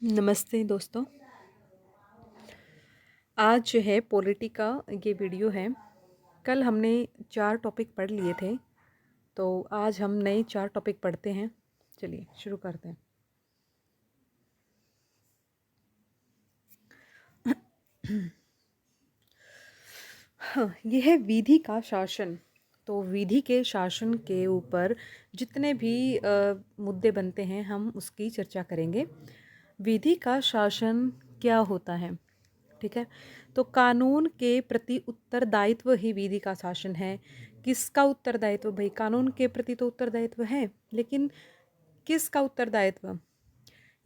नमस्ते दोस्तों। आज जो है पॉलिटी का ये वीडियो है। कल हमने 4 टॉपिक पढ़ लिए थे, तो आज हम नए 4 टॉपिक पढ़ते हैं। चलिए शुरू करते हैं। हाँ, ये है विधि का शासन। तो विधि के शासन के ऊपर जितने भी मुद्दे बनते हैं हम उसकी चर्चा करेंगे। विधि का शासन क्या होता है? ठीक है। तो कानून के प्रति उत्तरदायित्व ही विधि का शासन है। किसका उत्तरदायित्व? भाई कानून के प्रति तो उत्तरदायित्व है, लेकिन किसका उत्तरदायित्व?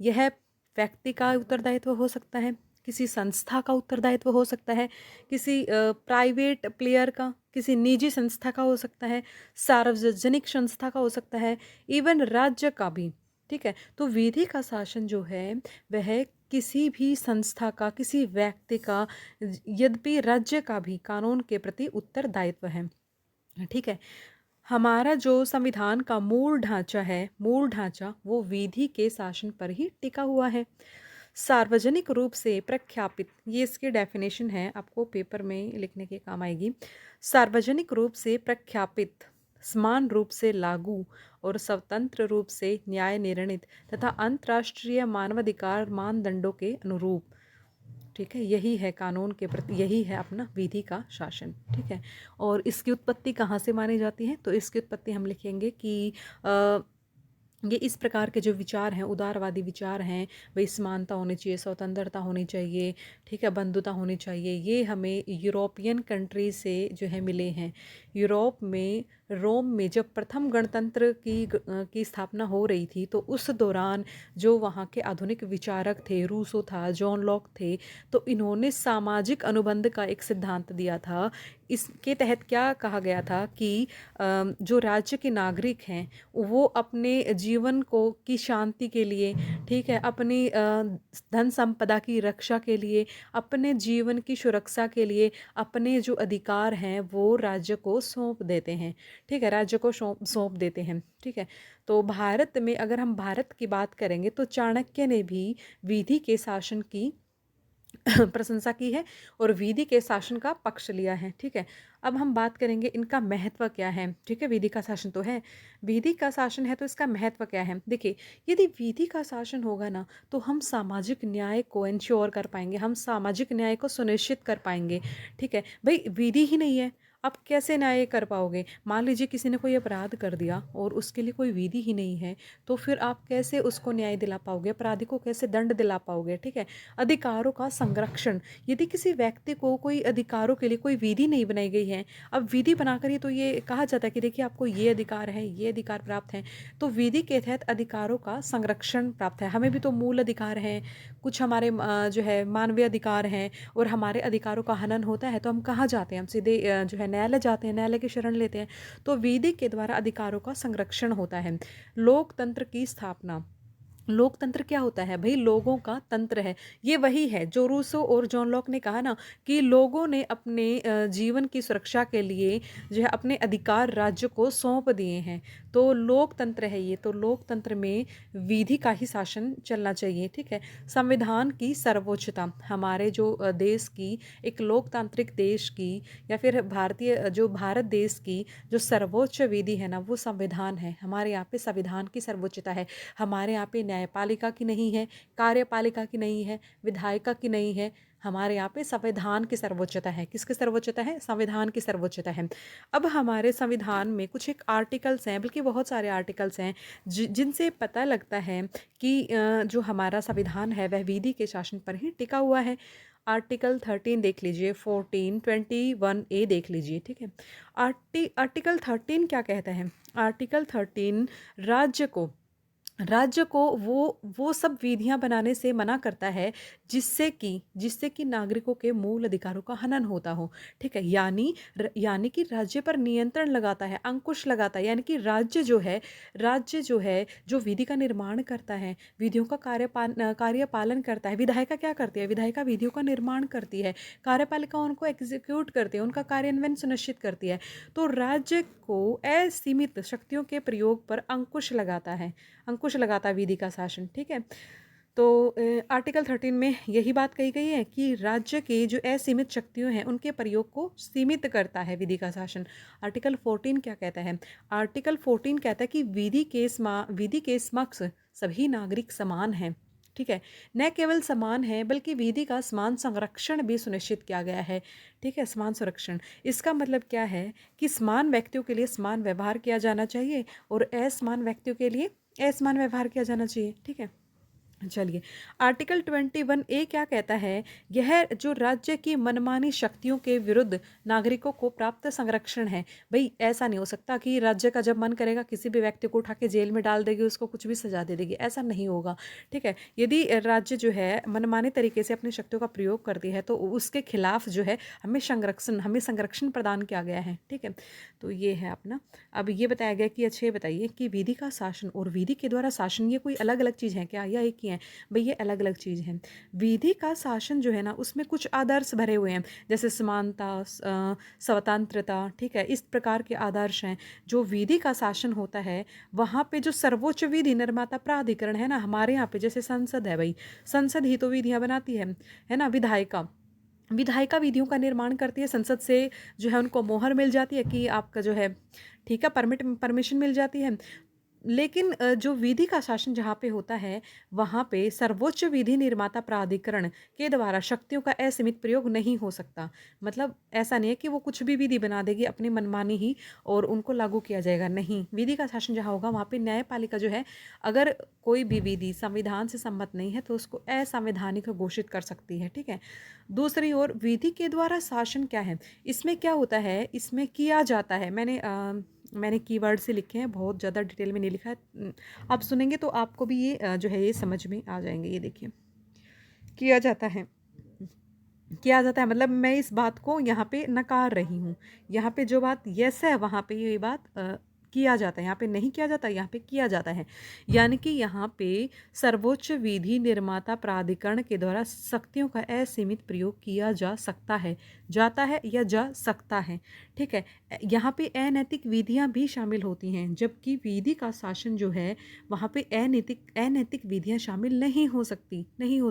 यह व्यक्ति का उत्तरदायित्व हो सकता है, किसी संस्था का उत्तरदायित्व हो सकता है, किसी प्राइवेट प्लेयर का, किसी निजी संस्था का हो सकता है, सार्वजनिक संस्था का हो सकता है, इवन राज्य का भी। ठीक है। तो विधि का शासन जो है वह किसी भी संस्था का, किसी व्यक्ति का, यद्यपि राज्य का भी कानून के प्रति उत्तरदायित्व है। ठीक है। हमारा जो संविधान का मूल ढांचा है, मूल ढांचा वो विधि के शासन पर ही टिका हुआ है। सार्वजनिक रूप से प्रख्यापित, ये इसकी डेफिनेशन है, आपको पेपर में लिखने के काम आएगी। सार्वजनिक रूप से प्रख्यापित, समान रूप से लागू और स्वतंत्र रूप से न्याय निर्णित तथा अंतर्राष्ट्रीय मानवाधिकार मानदंडों के अनुरूप। ठीक है। यही है कानून के प्रति, यही है अपना विधि का शासन। ठीक है। और इसकी उत्पत्ति कहाँ से मानी जाती है? तो इसकी उत्पत्ति हम लिखेंगे कि ये इस प्रकार के जो विचार हैं, उदारवादी विचार हैं, वही समानता होनी चाहिए, स्वतंत्रता होनी चाहिए, ठीक है, बंधुता होनी चाहिए, ये हमें यूरोपियन कंट्री से जो है मिले हैं। यूरोप में रोम में जब प्रथम गणतंत्र की स्थापना हो रही थी, तो उस दौरान जो वहाँ के आधुनिक विचारक थे, रूसो था, जॉन लॉक थे, तो इन्होंने सामाजिक अनुबंध का एक सिद्धांत दिया था। इसके तहत क्या कहा गया था कि जो राज्य के नागरिक हैं वो अपने जीवन को की शांति के लिए, ठीक है, अपनी धन संपदा की रक्षा के लिए, अपने जीवन की सुरक्षा के लिए अपने जो अधिकार हैं वो राज्य को सौंप देते हैं। ठीक है, राज्य को सौंप देते हैं। ठीक है। तो भारत में अगर हम भारत की बात करेंगे तो चाणक्य ने भी विधि के शासन की प्रशंसा की है और विधि के शासन का पक्ष लिया है। ठीक है। अब हम बात करेंगे इनका महत्व क्या है। ठीक है, विधि का शासन तो है, विधि का शासन है, तो इसका महत्व क्या है? देखिए, यदि विधि का शासन होगा ना तो हम सामाजिक न्याय को इंश्योर कर पाएंगे, हम सामाजिक न्याय को सुनिश्चित कर पाएंगे। ठीक है। भाई विधि ही नहीं है, आप कैसे न्याय कर पाओगे? मान लीजिए किसी ने कोई अपराध कर दिया और उसके लिए कोई विधि ही नहीं है, तो फिर आप कैसे उसको न्याय दिला पाओगे? अपराधी को कैसे दंड दिला पाओगे? ठीक है। अधिकारों का संरक्षण, यदि किसी व्यक्ति को कोई अधिकारों के लिए कोई विधि नहीं बनाई गई है, अब विधि बनाकर ही तो ये कहा जाता है कि देखिए आपको ये अधिकार है, ये अधिकार प्राप्त हैं, तो विधि के तहत अधिकारों का संरक्षण प्राप्त है। हमें भी तो मूल अधिकार हैं, कुछ हमारे जो है मानवीय अधिकार हैं, और हमारे अधिकारों का हनन होता है तो हम कहाँ जाते हैं? हम सीधे जो है न्यायालय जाते हैं, न्यायालय की शरण लेते हैं। तो विधि के द्वारा अधिकारों का संरक्षण होता है। लोकतंत्र की स्थापना, लोकतंत्र क्या होता है? भाई लोगों का तंत्र है। ये वही है जो रूसो और जॉन लॉक ने कहा ना कि लोगों ने अपने जीवन की सुरक्षा के लिए जो है अपने अधिकार राज्य को सौंप दिए हैं। तो लोकतंत्र है ये। तो लोकतंत्र में विधि का ही शासन चलना चाहिए। ठीक है। संविधान की सर्वोच्चता, हमारे जो देश की, एक लोकतांत्रिक देश की, या फिर भारतीय जो भारत देश की जो सर्वोच्च विधि है ना वो संविधान है। हमारे यहाँ पे संविधान की सर्वोच्चता है। हमारे यहाँ पे न्यायपालिका की नहीं है, कार्यपालिका की नहीं है, विधायिका की नहीं है, हमारे यहाँ पे संविधान की सर्वोच्चता है। किसकी सर्वोच्चता है? संविधान की सर्वोच्चता है। अब हमारे संविधान में कुछ एक आर्टिकल्स हैं, बल्कि बहुत सारे आर्टिकल्स हैं जिनसे पता लगता है कि जो हमारा संविधान है वह विधि के शासन पर ही टिका हुआ है। आर्टिकल 13 देख लीजिए, 14, 21A देख लीजिए। ठीक है। आर्टिकल 13 क्या कहता है? आर्टिकल 13 राज्य को, राज्य को वो सब विधियां बनाने से मना करता है जिससे कि नागरिकों के मूल अधिकारों का हनन होता हो। ठीक है। यानी कि राज्य पर नियंत्रण लगाता है, अंकुश लगाता है। यानी कि राज्य जो है जो विधि का निर्माण करता है, विधियों का कार्यपालन करता है। विधायिका क्या करती है? विधायिका विधियों का निर्माण करती है, कार्यपालिका उनको एग्जीक्यूट करती है, उनका कार्यान्वयन सुनिश्चित करती है। तो राज्य को असीमित शक्तियों के प्रयोग पर अंकुश लगाता है, अंकुश लगाता विधि का शासन। ठीक है। तो आर्टिकल 13 में यही बात कही गई है कि राज्य के जो असीमित शक्तियों हैं उनके प्रयोग को सीमित करता है विधि का शासन। आर्टिकल 14 क्या कहता है? आर्टिकल 14 कहता है कि विधि के समक्ष सभी नागरिक समान हैं। ठीक है, न केवल समान है बल्कि विधि का समान संरक्षण भी सुनिश्चित किया गया है। ठीक है, समान संरक्षण, इसका मतलब क्या है कि समान व्यक्तियों के लिए समान व्यवहार किया जाना चाहिए और असमान व्यक्तियों के लिए असमान व्यवहार किया जाना चाहिए। ठीक है, चलिए, आर्टिकल 21A क्या कहता है? यह जो राज्य की मनमानी शक्तियों के विरुद्ध नागरिकों को प्राप्त संरक्षण है। भाई ऐसा नहीं हो सकता कि राज्य का जब मन करेगा किसी भी व्यक्ति को उठा के जेल में डाल देगी, उसको कुछ भी सजा दे देगी, ऐसा नहीं होगा। ठीक है, यदि राज्य जो है मनमाने तरीके से अपनी शक्तियों का प्रयोग करती है तो उसके खिलाफ जो है हमें संरक्षण प्रदान किया गया है। ठीक है, तो ये है अपना। अब ये बताया गया कि अच्छे बताइए कि विधि का शासन और विधि के द्वारा शासन ये कोई अलग अलग चीज़ है क्या, या एक ही है? भाई ये अलग अलग चीज़ है। विधि का शासन जो है ना उसमें कुछ आदर्श भरे हुए हैं, जैसे समानता, स्वतंत्रता। ठीक है, इस प्रकार के आदर्श हैं। जो विधि का शासन होता है वहाँ पे जो सर्वोच्च विधि निर्माता प्राधिकरण है ना, हमारे यहाँ पे जैसे संसद है, भाई संसद ही तो विधियाँ बनाती है ना। विधायिका विधियों का निर्माण करती है, संसद से जो है उनको मोहर मिल जाती है कि आपका जो है ठीक है परमिशन मिल जाती है। लेकिन जो विधि का शासन जहाँ पे होता है वहाँ पे सर्वोच्च विधि निर्माता प्राधिकरण के द्वारा शक्तियों का असीमित प्रयोग नहीं हो सकता। मतलब ऐसा नहीं है कि वो कुछ भी विधि बना देगी अपनी मनमानी ही और उनको लागू किया जाएगा, नहीं। विधि का शासन जहाँ होगा वहाँ पे न्यायपालिका जो है अगर कोई भी विधि संविधान से सम्मत नहीं है तो उसको असंवैधानिक घोषित कर सकती है। ठीक है, दूसरी ओर विधि के द्वारा शासन क्या है, इसमें क्या होता है, इसमें किया जाता है। मैंने कीवर्ड से लिखे हैं, बहुत ज़्यादा डिटेल में नहीं लिखा है। आप सुनेंगे तो आपको भी ये जो है ये समझ में आ जाएंगे। ये देखिए, किया जाता है, किया जाता है मतलब मैं इस बात को यहाँ पे नकार रही हूँ। यहाँ पे जो बात यस है वहाँ पे ये बात किया जाता है, यहाँ पे नहीं किया जाता, यहाँ पे किया जाता है। यानी कि यहाँ पे सर्वोच्च विधि निर्माता प्राधिकरण के द्वारा शक्तियों का असीमित प्रयोग किया जा सकता है, जाता है या जा सकता है। ठीक है, यहाँ पे अनैतिक विधियाँ भी शामिल होती हैं, जबकि विधि का शासन जो है वहाँ पे अनैतिक विधियाँ शामिल नहीं हो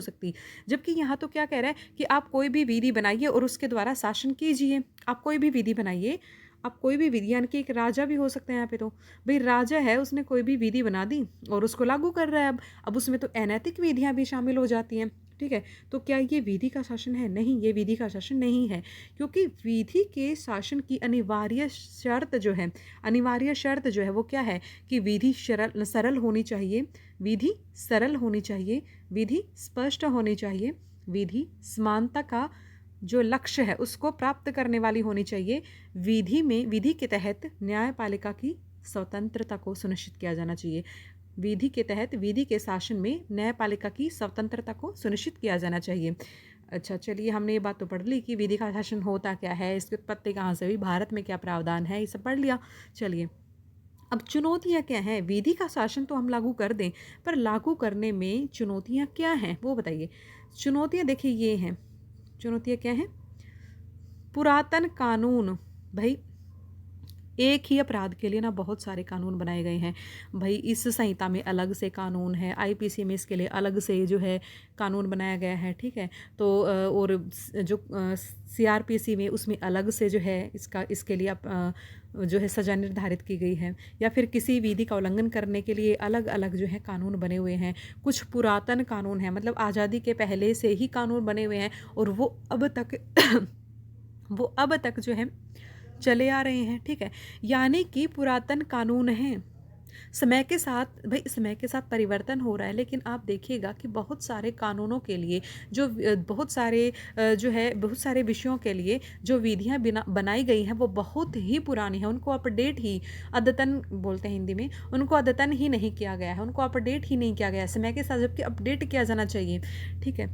सकती। जबकि यहाँ तो क्या कह रहा है कि आप कोई भी विधि बनाइए और उसके द्वारा शासन कीजिए। आप कोई भी विधि बनाइए, आप कोई भी विधि, यानी कि एक राजा भी हो सकते हैं यहाँ पे। तो भाई राजा है, उसने कोई भी विधि बना दी और उसको लागू कर रहा है। अब उसमें तो अनैतिक विधियाँ भी शामिल हो जाती हैं। ठीक है, तो क्या ये विधि का शासन है? नहीं, ये विधि का शासन नहीं है, क्योंकि विधि के शासन की अनिवार्य शर्त जो है वो क्या है कि विधि सरल होनी चाहिए, विधि सरल होनी चाहिए, विधि स्पष्ट होनी चाहिए, विधि समानता का जो लक्ष्य है उसको प्राप्त करने वाली होनी चाहिए। विधि के तहत न्यायपालिका की स्वतंत्रता को सुनिश्चित किया जाना चाहिए। विधि के तहत विधि के शासन में न्यायपालिका की स्वतंत्रता को सुनिश्चित किया जाना चाहिए। अच्छा, चलिए, हमने ये बात तो पढ़ ली कि विधि का शासन होता क्या है, इसकी उत्पत्ति कहाँ से हुई, भारत में क्या प्रावधान है, ये सब पढ़ लिया। चलिए, अब चुनौतियाँ क्या हैं? विधि का शासन तो हम लागू कर दें, पर लागू करने में चुनौतियाँ क्या हैं वो बताइए। चुनौतियाँ देखिए ये हैं, चुनौतियाँ क्या हैं? पुरातन कानून, भाई एक ही अपराध के लिए ना बहुत सारे कानून बनाए गए हैं। भाई इस संहिता में अलग से कानून है, आईपीसी में इसके लिए अलग से जो है कानून बनाया गया है। ठीक है, तो और जो सीआरपीसी में उसमें अलग से जो है इसके लिए जो है सज़ा निर्धारित की गई है, या फिर किसी विधि का उल्लंघन करने के लिए अलग अलग जो है कानून बने हुए हैं। कुछ पुरातन कानून हैं, मतलब आज़ादी के पहले से ही कानून बने हुए हैं और वो अब तक जो है चले आ रहे हैं। ठीक है, यानी कि पुरातन कानून हैं। समय के साथ परिवर्तन हो रहा है, लेकिन आप देखिएगा कि बहुत सारे कानूनों के लिए जो बहुत सारे विषयों के लिए जो विधियाँ बनाई गई हैं वो बहुत ही पुरानी है। उनको अपडेट ही अद्यतन बोलते हैं हिंदी में, उनको अद्यतन ही नहीं किया गया है, उनको अपडेट ही नहीं किया गया है समय के साथ, जबकि अपडेट किया जाना चाहिए। ठीक है,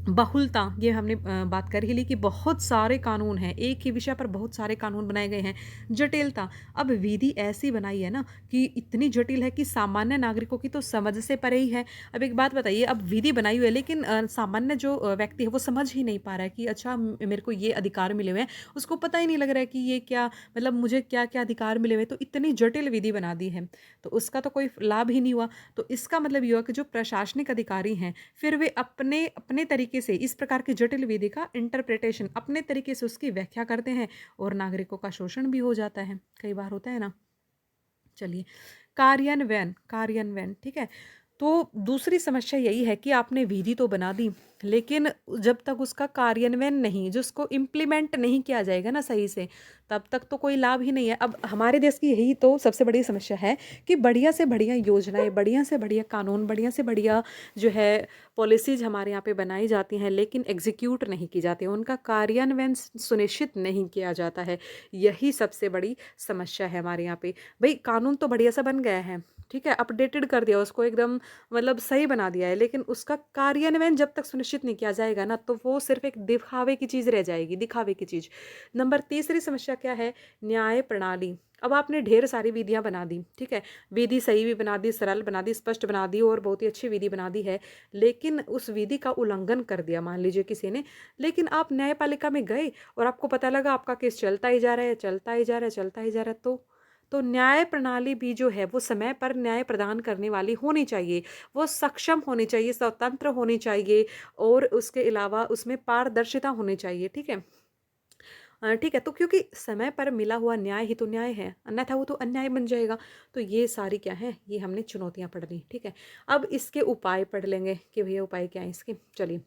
बहुलता, ये हमने बात कर ही ली कि बहुत सारे कानून हैं, एक ही विषय पर बहुत सारे कानून बनाए गए हैं। जटिलता, अब विधि ऐसी बनाई है ना कि इतनी जटिल है कि सामान्य नागरिकों की तो समझ से परे ही है। अब एक बात बताइए, अब विधि बनाई हुई है लेकिन सामान्य जो व्यक्ति है वो समझ ही नहीं पा रहा है कि अच्छा मेरे को ये अधिकार मिले हुए हैं। उसको पता ही नहीं लग रहा है कि ये क्या, मतलब मुझे क्या-क्या अधिकार मिले हुए हैं, तो इतनी जटिल विधि बना दी है। तो उसका तो कोई लाभ ही नहीं हुआ। तो इसका मतलब ये हुआ कि जो प्रशासनिक अधिकारी हैं, फिर वे अपने अपने तरीके से इस प्रकार की जटिल विधि का इंटरप्रिटेशन अपने तरीके से उसकी व्याख्या करते हैं और नागरिकों का शोषण भी हो जाता है, कई बार होता है ना। चलिए, कार्यान्वयन, कार्यान्वयन, ठीक है। तो दूसरी समस्या यही है कि आपने विधि तो बना दी, लेकिन जब तक उसका कार्यान्वयन नहीं, जो उसको इम्प्लीमेंट नहीं किया जाएगा ना सही से, तब तक तो कोई लाभ ही नहीं है। अब हमारे देश की यही तो सबसे बड़ी समस्या है कि बढ़िया से बढ़िया योजनाएं, बढ़िया से बढ़िया कानून, बढ़िया से बढ़िया जो है पॉलिसीज हमारे यहाँ पे बनाई जाती हैं, लेकिन एग्जीक्यूट नहीं की जाती, उनका कार्यान्वयन सुनिश्चित नहीं किया जाता है। यही सबसे बड़ी समस्या है हमारे यहाँ पे। भई कानून तो बढ़िया सा बन गया है, ठीक है, अपडेटेड कर दिया उसको एकदम, मतलब सही बना दिया है, लेकिन उसका कार्यान्वयन जब तक सुनिश्चित नहीं किया जाएगा ना, तो वो सिर्फ़ एक दिखावे की चीज़ रह जाएगी, दिखावे की चीज़। नंबर तीसरी समस्या क्या है? न्याय प्रणाली। अब आपने ढेर सारी विधियाँ बना दी, ठीक है, विधि सही भी बना दी, सरल बना दी, स्पष्ट बना दी और बहुत ही अच्छी विधि बना दी है, लेकिन उस विधि का उल्लंघन कर दिया मान लीजिए किसी ने, लेकिन आप न्यायपालिका में गए और आपको पता लगा आपका केस चलता ही जा रहा है, चलता ही जा रहा है, चलता ही जा रहा है, तो न्याय प्रणाली भी जो है वो समय पर न्याय प्रदान करने वाली होनी चाहिए, वो सक्षम होनी चाहिए, स्वतंत्र होनी चाहिए और उसके अलावा उसमें पारदर्शिता होनी चाहिए, ठीक है। ठीक है, तो क्योंकि समय पर मिला हुआ न्याय ही तो न्याय है, अन्यथा वो तो अन्याय बन जाएगा। तो ये सारी क्या है, ये हमने चुनौतियाँ पढ़ ली, ठीक है। अब इसके उपाय पढ़ लेंगे कि भैया उपाय क्या है इसके, चलिए।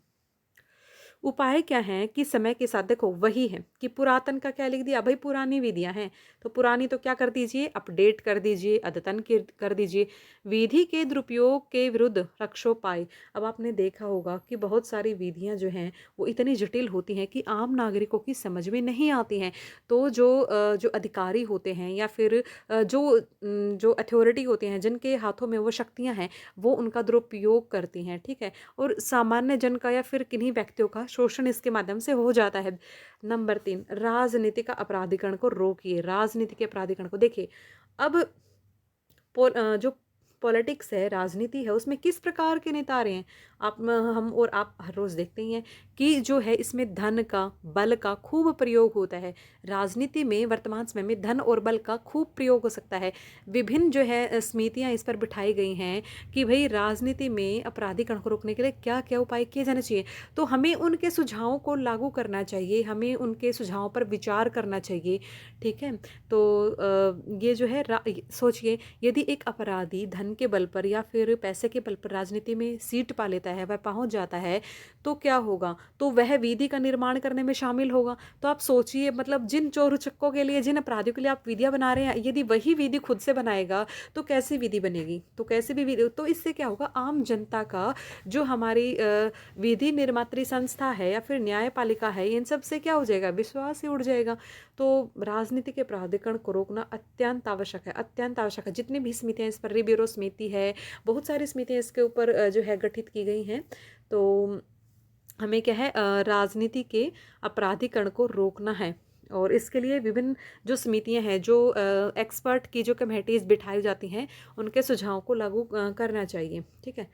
उपाय क्या हैं कि समय के साथ देखो वही है कि पुरातन का क्या लिख दिया, भाई पुरानी विधियां हैं तो पुरानी तो क्या कर दीजिए, अपडेट कर दीजिए, अद्यतन कर दीजिए। विधि के दुरुपयोग के विरुद्ध रक्षोपाय। अब आपने देखा होगा कि बहुत सारी विधियां जो हैं वो इतनी जटिल होती हैं कि आम नागरिकों की समझ में नहीं आती हैं। तो जो अधिकारी होते हैं या फिर जो अथॉरिटी होते हैं जिनके हाथों में वो शक्तियां हैं, वो उनका दुरुपयोग करती हैं, ठीक है, और सामान्य जन का या फिर किन्हीं व्यक्तियों का शोषण इसके माध्यम से हो जाता है। नंबर 3, राजनीतिक अपराधीकरण को रोकिए। राजनीति के अपराधीकरण को देखिए, अब जो पॉलिटिक्स है, राजनीति है, उसमें किस प्रकार के नेता आ रहे हैं। हम और आप हर रोज़ देखते ही हैं कि जो है इसमें धन का, बल का खूब प्रयोग होता है। राजनीति में वर्तमान समय में धन और बल का खूब प्रयोग हो सकता है। विभिन्न जो है समितियां इस पर बिठाई गई हैं कि भाई राजनीति में अपराधीकरण को रोकने के लिए क्या क्या उपाय किए जाने चाहिए। तो हमें उनके सुझावों को लागू करना चाहिए, हमें उनके सुझावों पर विचार करना चाहिए, ठीक है। तो ये जो है सोचिए, यदि एक अपराधी धन के बल पर या फिर पैसे के बल पर राजनीति में सीट पा लेता है, वह पहुंच जाता है, तो क्या होगा, तो वह विधि का निर्माण करने में शामिल होगा। तो आप सोचिए, मतलब जिन चोर उचक्कों के लिए, जिन अपराधियों के लिए आप विधियां बना रहे हैं, यदि वही विधि खुद से बनाएगा तो कैसी विधि बनेगी, तो कैसे भी विधि, तो इससे क्या होगा, आम जनता का जो हमारी विधि निर्मात्री संस्था है या फिर न्यायपालिका है, इन सब से क्या हो जाएगा, विश्वास ही उड़ जाएगा। तो राजनीति के प्राधिकरण को रोकना अत्यंत आवश्यक है, अत्यंत आवश्यक है। जितनी भी समितियां इस पर, रिब्यूरो समिति है, बहुत सारी समितियां इसके ऊपर जो है गठित की गई हैं। तो हमें क्या है, राजनीति के अपराधीकरण को रोकना है और इसके लिए विभिन्न जो समितियां हैं, जो एक्सपर्ट की जो कमेटीज बिठाई जाती हैं, उनके सुझावों को लागू करना चाहिए, ठीक है।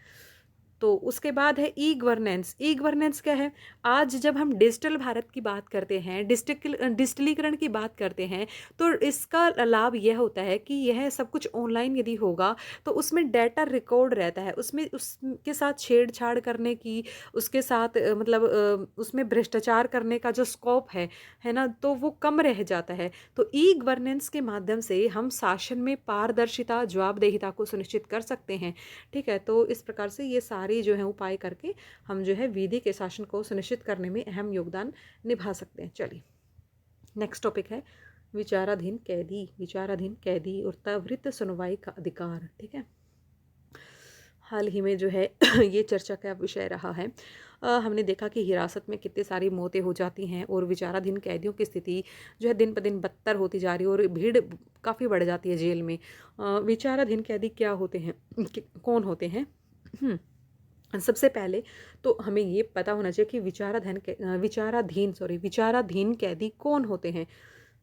तो उसके बाद है ई गवर्नेंस। ई गवर्नेंस क्या है, आज जब हम डिजिटल भारत की बात करते हैं, डिजिटलीकरण की बात करते हैं, तो इसका लाभ यह होता है कि यह सब कुछ ऑनलाइन यदि होगा तो उसमें डाटा रिकॉर्ड रहता है, उसमें उसके साथ छेड़छाड़ करने की, उसके साथ मतलब उसमें भ्रष्टाचार करने का जो स्कोप है ना, तो वो कम रह जाता है। तो ई गवर्नेंस के माध्यम से हम शासन में पारदर्शिता, जवाबदेहिता को सुनिश्चित कर सकते हैं, ठीक है। तो इस प्रकार से ये सारी जो है उपाय करके हम जो है विधि के शासन को सुनिश्चित करने में अहम योगदान निभा सकते हैं। चलिए, नेक्स्ट टॉपिक है विचाराधीन कैदी। विचाराधीन कैदी और त्वरित सुनवाई का अधिकार, ठीक है। हाल ही में जो है ये चर्चा का विषय रहा है। हमने देखा कि हिरासत में कितनी सारी मौतें हो जाती हैं और विचाराधीन कैदियों की स्थिति जो है दिन ब दिन बदतर होती जा रही है और भीड़ काफ़ी बढ़ जाती है जेल में। विचाराधीन कैदी क्या होते हैं, कौन होते हैं? सबसे पहले तो हमें ये पता होना चाहिए कि विचाराधीन कैदी कौन होते हैं।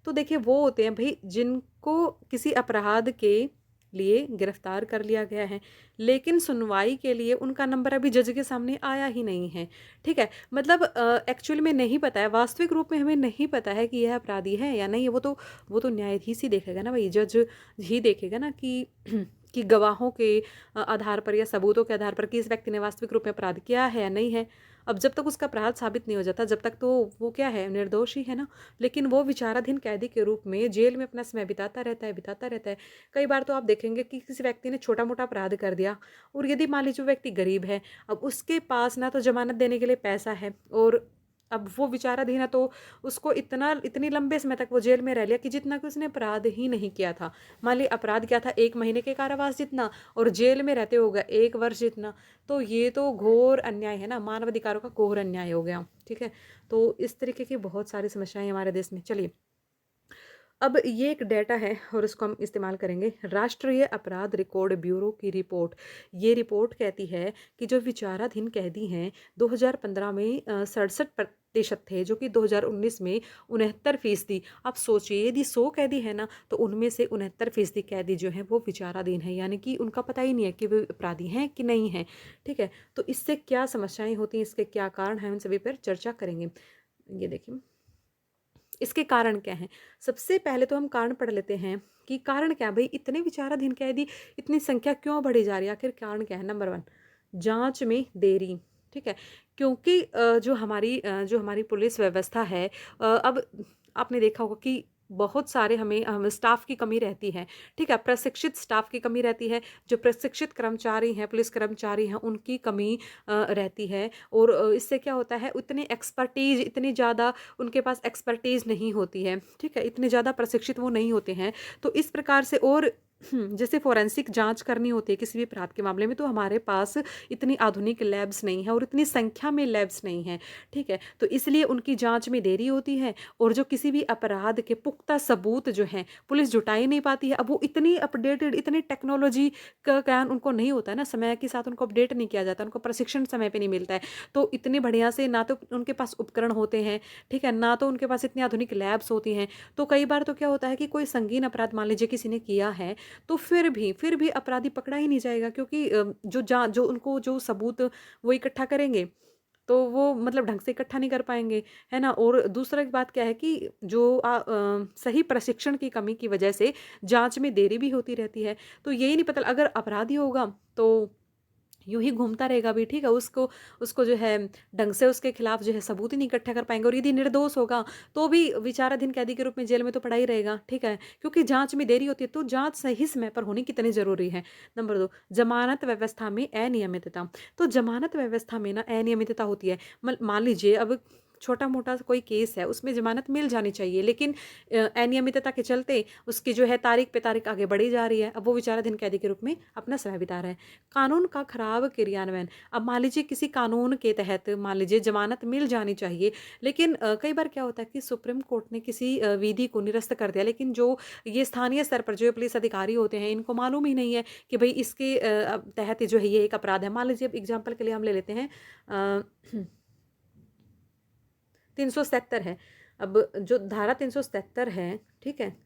तो देखिए वो होते हैं भाई जिनको किसी अपराध के लिए गिरफ्तार कर लिया गया है, लेकिन सुनवाई के लिए उनका नंबर अभी जज के सामने आया ही नहीं है। ठीक है, मतलब एक्चुअल में नहीं पता है, वास्तविक रूप में हमें नहीं पता है कि यह अपराधी है या नहीं है। वो तो न्यायाधीश ही देखेगा ना भाई, जज ही देखेगा ना कि कि गवाहों के आधार पर या सबूतों के आधार पर कि इस व्यक्ति ने वास्तविक रूप में अपराध किया है या नहीं है। अब जब तक उसका अपराध साबित नहीं हो जाता, जब तक तो वो क्या है, निर्दोष ही है ना। लेकिन वो विचाराधीन कैदी के रूप में जेल में अपना समय बिताता रहता है। कई बार तो आप देखेंगे कि किसी व्यक्ति ने छोटा मोटा अपराध कर दिया, और यदि मान लीजिए वो व्यक्ति गरीब है, अब उसके पास ना तो जमानत देने के लिए पैसा है, और अब वो विचाराधीन है, तो उसको इतनी लंबे समय तक वो जेल में रह लिया कि जितना कि उसने अपराध ही नहीं किया था। मान ली अपराध किया था 1 महीने के कारावास जितना, और जेल में रहते होगा 1 वर्ष जितना। तो ये तो घोर अन्याय है ना, मानवाधिकारों का घोर अन्याय हो गया। ठीक है, तो इस तरीके की बहुत सारी समस्याएं हमारे देश में। चलिए, अब ये एक डेटा है और इसको हम इस्तेमाल करेंगे। राष्ट्रीय अपराध रिकॉर्ड ब्यूरो की रिपोर्ट, ये रिपोर्ट कहती है कि जो विचाराधीन कैदी हैं 2015 में 67% थे, जो कि 2019 में 69%। आप सोचिए, यदि 100 कैदी है ना, तो उनमें से 69% कैदी जो हैं वो विचाराधीन है, यानी कि उनका पता ही नहीं है कि वे अपराधी हैं कि नहीं है। ठीक है, तो इससे क्या समस्याएं होती हैं, इसके क्या कारण हैं, उन सभी पर चर्चा करेंगे। ये देखिए, इसके कारण क्या हैं। सबसे पहले तो हम कारण पढ़ लेते हैं कि कारण क्या है भाई, इतने विचाराधीन कैदी, इतनी संख्या क्यों बढ़ी जा रही है, आखिर कारण क्या है। नंबर 1, जांच में देरी। ठीक है, क्योंकि जो हमारी पुलिस व्यवस्था है, अब आपने देखा होगा कि बहुत सारे हमें स्टाफ की कमी रहती है। ठीक है, प्रशिक्षित स्टाफ की कमी रहती है, जो प्रशिक्षित कर्मचारी हैं, पुलिस कर्मचारी हैं, उनकी कमी रहती है। और इससे क्या होता है, इतनी ज़्यादा उनके पास एक्सपर्टीज़ नहीं होती है। ठीक है, इतने ज़्यादा प्रशिक्षित वो नहीं होते हैं। तो इस प्रकार से, और जैसे फोरेंसिक जांच करनी होती है किसी भी अपराध के मामले में, तो हमारे पास इतनी आधुनिक लैब्स नहीं है और इतनी संख्या में लैब्स नहीं है। ठीक है, तो इसलिए उनकी जांच में देरी होती है, और जो किसी भी अपराध के पुख्ता सबूत जो हैं पुलिस जुटा ही नहीं पाती है। अब वो इतनी अपडेटेड, इतनी टेक्नोलॉजी का ज्ञान उनको नहीं होता है ना, समय के साथ उनको अपडेट नहीं किया जाता, उनको प्रशिक्षण समय पे नहीं मिलता है। तो इतने बढ़िया से ना तो उनके पास उपकरण होते हैं, ठीक है, ना तो उनके पास इतनी आधुनिक लैब्स होती हैं। तो कई बार तो क्या होता है कि कोई संगीन अपराध मान लीजिए किसी ने किया है, तो फिर भी अपराधी पकड़ा ही नहीं जाएगा, क्योंकि जो उनको जो सबूत वो इकट्ठा करेंगे, तो वो मतलब ढंग से इकट्ठा नहीं कर पाएंगे, है ना। और दूसरा एक बात क्या है कि सही प्रशिक्षण की कमी की वजह से जांच में देरी भी होती रहती है। तो यही नहीं पता, अगर अपराधी होगा तो यूं ही घूमता रहेगा भी। ठीक है, उसको उसको जो है ढंग से उसके खिलाफ जो है सबूत ही नहीं इकट्ठा कर पाएंगे, और यदि निर्दोष होगा तो भी विचाराधीन कैदी के रूप में जेल में तो पड़ा ही रहेगा। ठीक है, क्योंकि जांच में देरी होती है, तो जांच सही समय पर होनी कितनी जरूरी है। नंबर 2, जमानत व्यवस्था में अनियमितता। तो जमानत व्यवस्था में ना अनियमितता होती है। मान लीजिए अब छोटा मोटा कोई केस है, उसमें जमानत मिल जानी चाहिए, लेकिन अनियमितता के चलते उसकी जो है तारीख पे तारीख आगे बढ़ी जा रही है। अब वो विचाराधीन कैदी के रूप में अपना समय बिता रहा है। कानून का खराब क्रियान्वयन। अब मान लीजिए किसी कानून के तहत मान लीजिए जमानत मिल जानी चाहिए, लेकिन कई बार क्या होता है कि सुप्रीम कोर्ट ने किसी विधि को निरस्त कर दिया, लेकिन जो ये स्थानीय स्तर पर जो पुलिस अधिकारी होते हैं, इनको मालूम ही नहीं है कि भाई इसके तहत जो है ये एक अपराध है। मान लीजिए अब एग्जाम्पल के लिए हम ले लेते हैं, 377 है। अब जो धारा 377 है, ठीक है,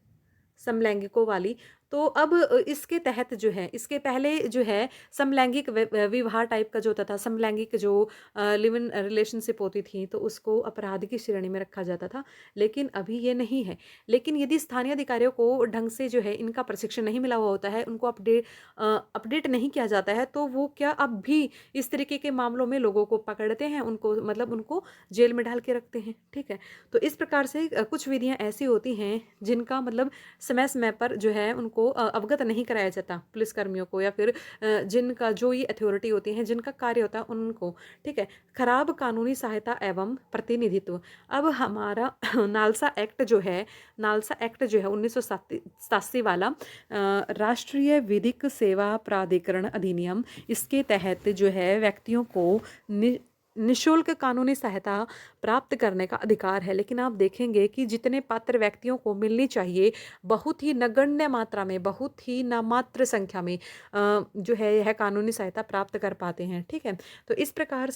समलैंगिकों वाली, तो अब इसके तहत जो है, इसके पहले जो है समलैंगिक विवाह टाइप का जो होता था, समलैंगिक जो लिव इन रिलेशनशिप होती थी, तो उसको अपराध की श्रेणी में रखा जाता था। लेकिन अभी ये नहीं है। लेकिन यदि स्थानीय अधिकारियों को ढंग से जो है इनका प्रशिक्षण नहीं मिला हुआ होता है, उनको अपडेट नहीं किया जाता है, तो वो क्या अब भी इस तरीके के मामलों में लोगों को पकड़ते हैं, उनको मतलब उनको जेल में डाल के रखते हैं। ठीक है, तो इस प्रकार से कुछ विधियां ऐसी होती हैं जिनका मतलब समय समय पर जो है उनको अवगत नहीं कराया जाता पुलिसकर्मियों को, या फिर जिनका जो ये अथॉरिटी होती है, जिनका कार्य होता है उनको। ठीक है, खराब कानूनी सहायता एवं प्रतिनिधित्व। अब हमारा नालसा एक्ट जो है 1987 वाला, राष्ट्रीय विधिक सेवा प्राधिकरण अधिनियम, इसके तहत जो है व्यक्तियों को निःशुल्क कानूनी सहायता प्राप्त करने का अधिकार है। लेकिन आप देखेंगे कि जितने पात्र व्यक्तियों को मिलनी चाहिए, बहुत ही नगण्य मात्रा में, बहुत ही नामात्र संख्या में जो है यह कानूनी सहायता प्राप्त कर पाते हैं, ठीक है? तो इस प्रकार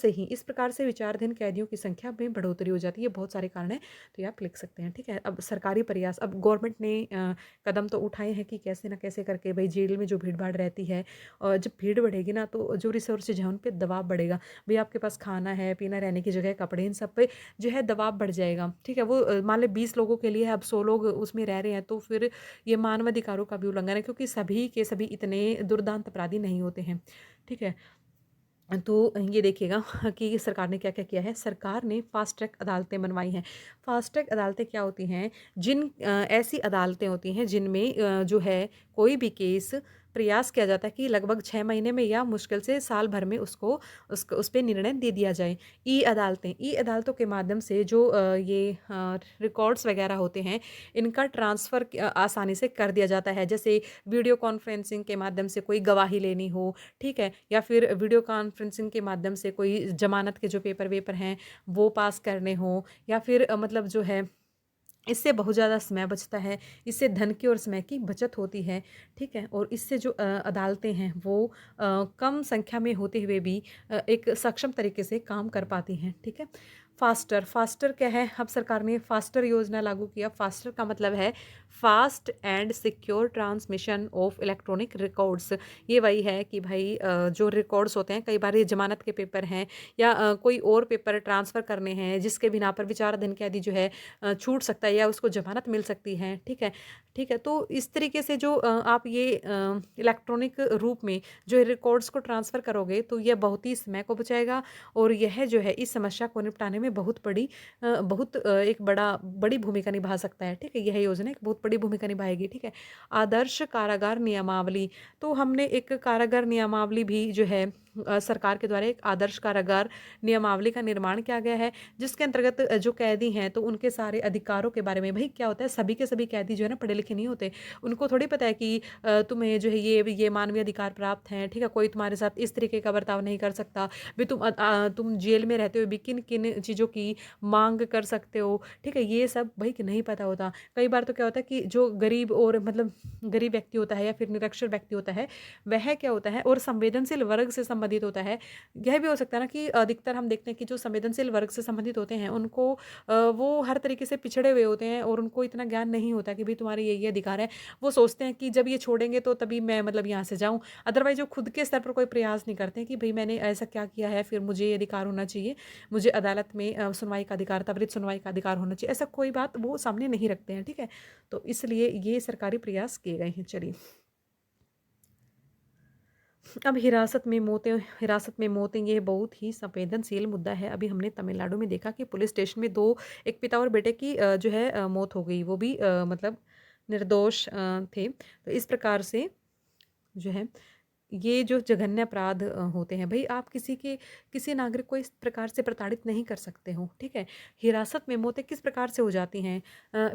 से विचाराधीन कैदियों की संख्या में बढ़ोतरी हो जाती है। बहुत सारे कारण हैं, तो ये आप लिख सकते हैं, ठीक है? अब सरकारी प्रयास, अब गवर्नमेंट ने कदम तो उठाए हैं कि कैसे ना कैसे करके भई जेल में जो भीड़-भाड़ रहती है, और जब भीड़ बढ़ेगी ना तो जो रिसोर्सेज हैं उन पे दबाव बढ़ेगा। भई आपके पास खाना है, पीना, रहने की जगह, कपड़े, इन सब पे जो है दबाव बढ़ जाएगा, ठीक है? वो मान लें 20 लोगों के लिए अब 100 लोग उसमें रह रहे हैं, तो फिर ये मानवाधिकारों का भी उल्लंघन है, क्योंकि सभी के सभी इतने दुर्दांत अपराधी नहीं होते हैं, ठीक है? तो ये देखिएगा कि सरकार ने क्या-क्या किया है। सरकार ने फ़ास्ट ट्रैक अदालतें बनवाई हैं। फ़ास्ट ट्रैक अदालतें क्या होती हैं? ऐसी अदालतें होती हैं जिनमें जो है कोई भी केस प्रयास किया जाता है कि लगभग 6 महीने में या मुश्किल से साल भर में उस पे निर्णय दे दिया जाए। ई अदालतों के माध्यम से जो रिकॉर्ड्स वग़ैरह होते हैं, इनका ट्रांसफ़र आसानी से कर दिया जाता है। जैसे वीडियो कॉन्फ्रेंसिंग के माध्यम से कोई गवाही लेनी हो, ठीक है? या फिर वीडियो कॉन्फ्रेंसिंग के माध्यम से कोई ज़मानत के जो पेपर-वेपर हैं, वो पास करने हों, या फिर मतलब जो है इससे बहुत ज़्यादा समय बचता है, इससे धन की और समय की बचत होती है, ठीक है? और इससे जो अदालतें हैं वो कम संख्या में होते हुए भी एक सक्षम तरीके से काम कर पाती हैं, ठीक है? फास्टर क्या है? अब सरकार ने फास्टर योजना लागू किया। फास्टर का मतलब है fast and secure transmission of electronic records. ये वही है कि भाई जो रिकॉर्ड्स होते हैं, कई बार ये ज़मानत के पेपर हैं या कोई और पेपर ट्रांसफ़र करने हैं, जिसके बिना पर विचाराधीन कैदी जो है छूट सकता है या उसको ज़मानत मिल सकती है, ठीक है? ठीक है, तो इस तरीके से जो आप ये इलेक्ट्रॉनिक रूप में जो रिकॉर्ड्स को ट्रांसफ़र करोगे, तो यह बहुत ही समय को बचाएगा, और यह जो है इस समस्या को निपटाने में एक बड़ी भूमिका निभा सकता है, ठीक है? यह योजना एक बहुत बड़ी भूमिका निभाएगी, ठीक है? आदर्श कारागार नियमावली, तो हमने एक कारागार नियमावली भी जो है सरकार के द्वारा एक आदर्श कारागार नियमावली का निर्माण किया गया है, जिसके अंतर्गत जो कैदी हैं तो उनके सारे अधिकारों के बारे में, भई क्या होता है, सभी के सभी कैदी जो है ना पढ़े लिखे नहीं होते। उनको थोड़ी पता है कि तुम्हें जो है ये मानवीय अधिकार प्राप्त हैं, ठीक है? कोई तुम्हारे साथ इस तरीके का बर्ताव नहीं कर सकता। भी तुम जेल में रहते हुए भी किन-किन चीज़ों की माँग कर सकते हो, ठीक है? ये सब भई कि नहीं पता होता। कई बार तो क्या होता है कि जो गरीब और मतलब गरीब व्यक्ति होता है या फिर निरक्षर व्यक्ति होता है, वह क्या होता है और संवेदनशील वर्ग से संबंधित होता है। यह भी हो सकता है ना कि अधिकतर हम देखते हैं कि जो संवेदनशील वर्ग से संबंधित होते हैं, उनको वो हर तरीके से पिछड़े हुए होते हैं और उनको इतना ज्ञान नहीं होता कि भई तुम्हारे ये अधिकार है। वो सोचते हैं कि जब ये छोड़ेंगे तो तभी मैं मतलब यहाँ से जाऊँ। अदरवाइज़ वो खुद के स्तर पर कोई प्रयास नहीं करते हैं कि भई मैंने ऐसा क्या किया है, फिर मुझे ये अधिकार होना चाहिए। मुझे अदालत में सुनवाई का अधिकार, त्वरित सुनवाई का अधिकार होना चाहिए। ऐसा कोई बात वो सामने नहीं रखते हैं, ठीक है? तो इसलिए ये सरकारी प्रयास किए गए हैं। चलिए। अब हिरासत में मौतें ये बहुत ही संवेदनशील मुद्दा है। अभी हमने तमिलनाडु में देखा कि पुलिस स्टेशन में 2 एक पिता और बेटे की जो है मौत हो गई। वो भी मतलब निर्दोष थे। तो इस प्रकार से जो है ये जो जघन्य अपराध होते हैं, भई आप किसी नागरिक को इस प्रकार से प्रताड़ित नहीं कर सकते हो, ठीक है? हिरासत में मौतें किस प्रकार से हो जाती हैं?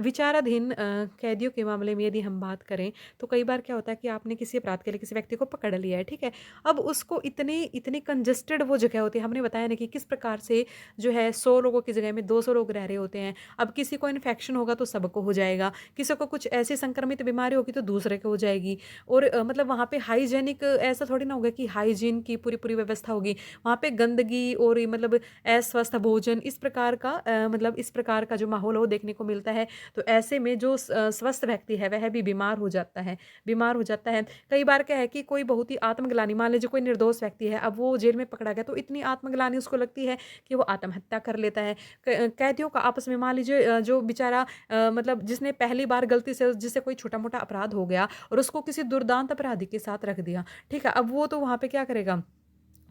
विचाराधीन कैदियों के मामले में यदि हम बात करें, तो कई बार क्या होता है कि आपने किसी अपराध के लिए किसी व्यक्ति को पकड़ लिया है, ठीक है? अब उसको इतनी इतनी कंजेस्टेड वो जगह होती है, हमने बताया ना कि किस प्रकार से जो है 100 लोगों की जगह में 200 लोग रह रहे होते हैं। अब किसी को इन्फेक्शन होगा तो सबको हो जाएगा, किसी को कुछ ऐसी संक्रमित बीमारी होगी तो दूसरे को हो जाएगी। और मतलब वहाँ पे हाइजीनिक ऐसा थोड़ी ना होगा कि हाइजीन की पूरी व्यवस्था होगी। वहाँ पे गंदगी और ये मतलब अस्वस्थ भोजन, इस प्रकार का जो माहौल है वो देखने को मिलता है। तो ऐसे में जो स्वस्थ व्यक्ति है वह भी बीमार हो जाता है। कई बार क्या है कि कोई बहुत ही आत्मग्लानि, मान लीजिए कोई निर्दोष व्यक्ति है, अब वो जेल में पकड़ा गया तो इतनी आत्मग्लानि उसको लगती है कि वो आत्महत्या कर लेता है। कैदियों का आपस में, मान लीजिए जो बेचारा मतलब जिसने पहली बार गलती से जिससे कोई छोटा-मोटा अपराध हो गया और उसको किसी दुर्दांत अपराधी के साथ रख दिया, ठीक है? अब वो तो वहाँ पे क्या करेगा?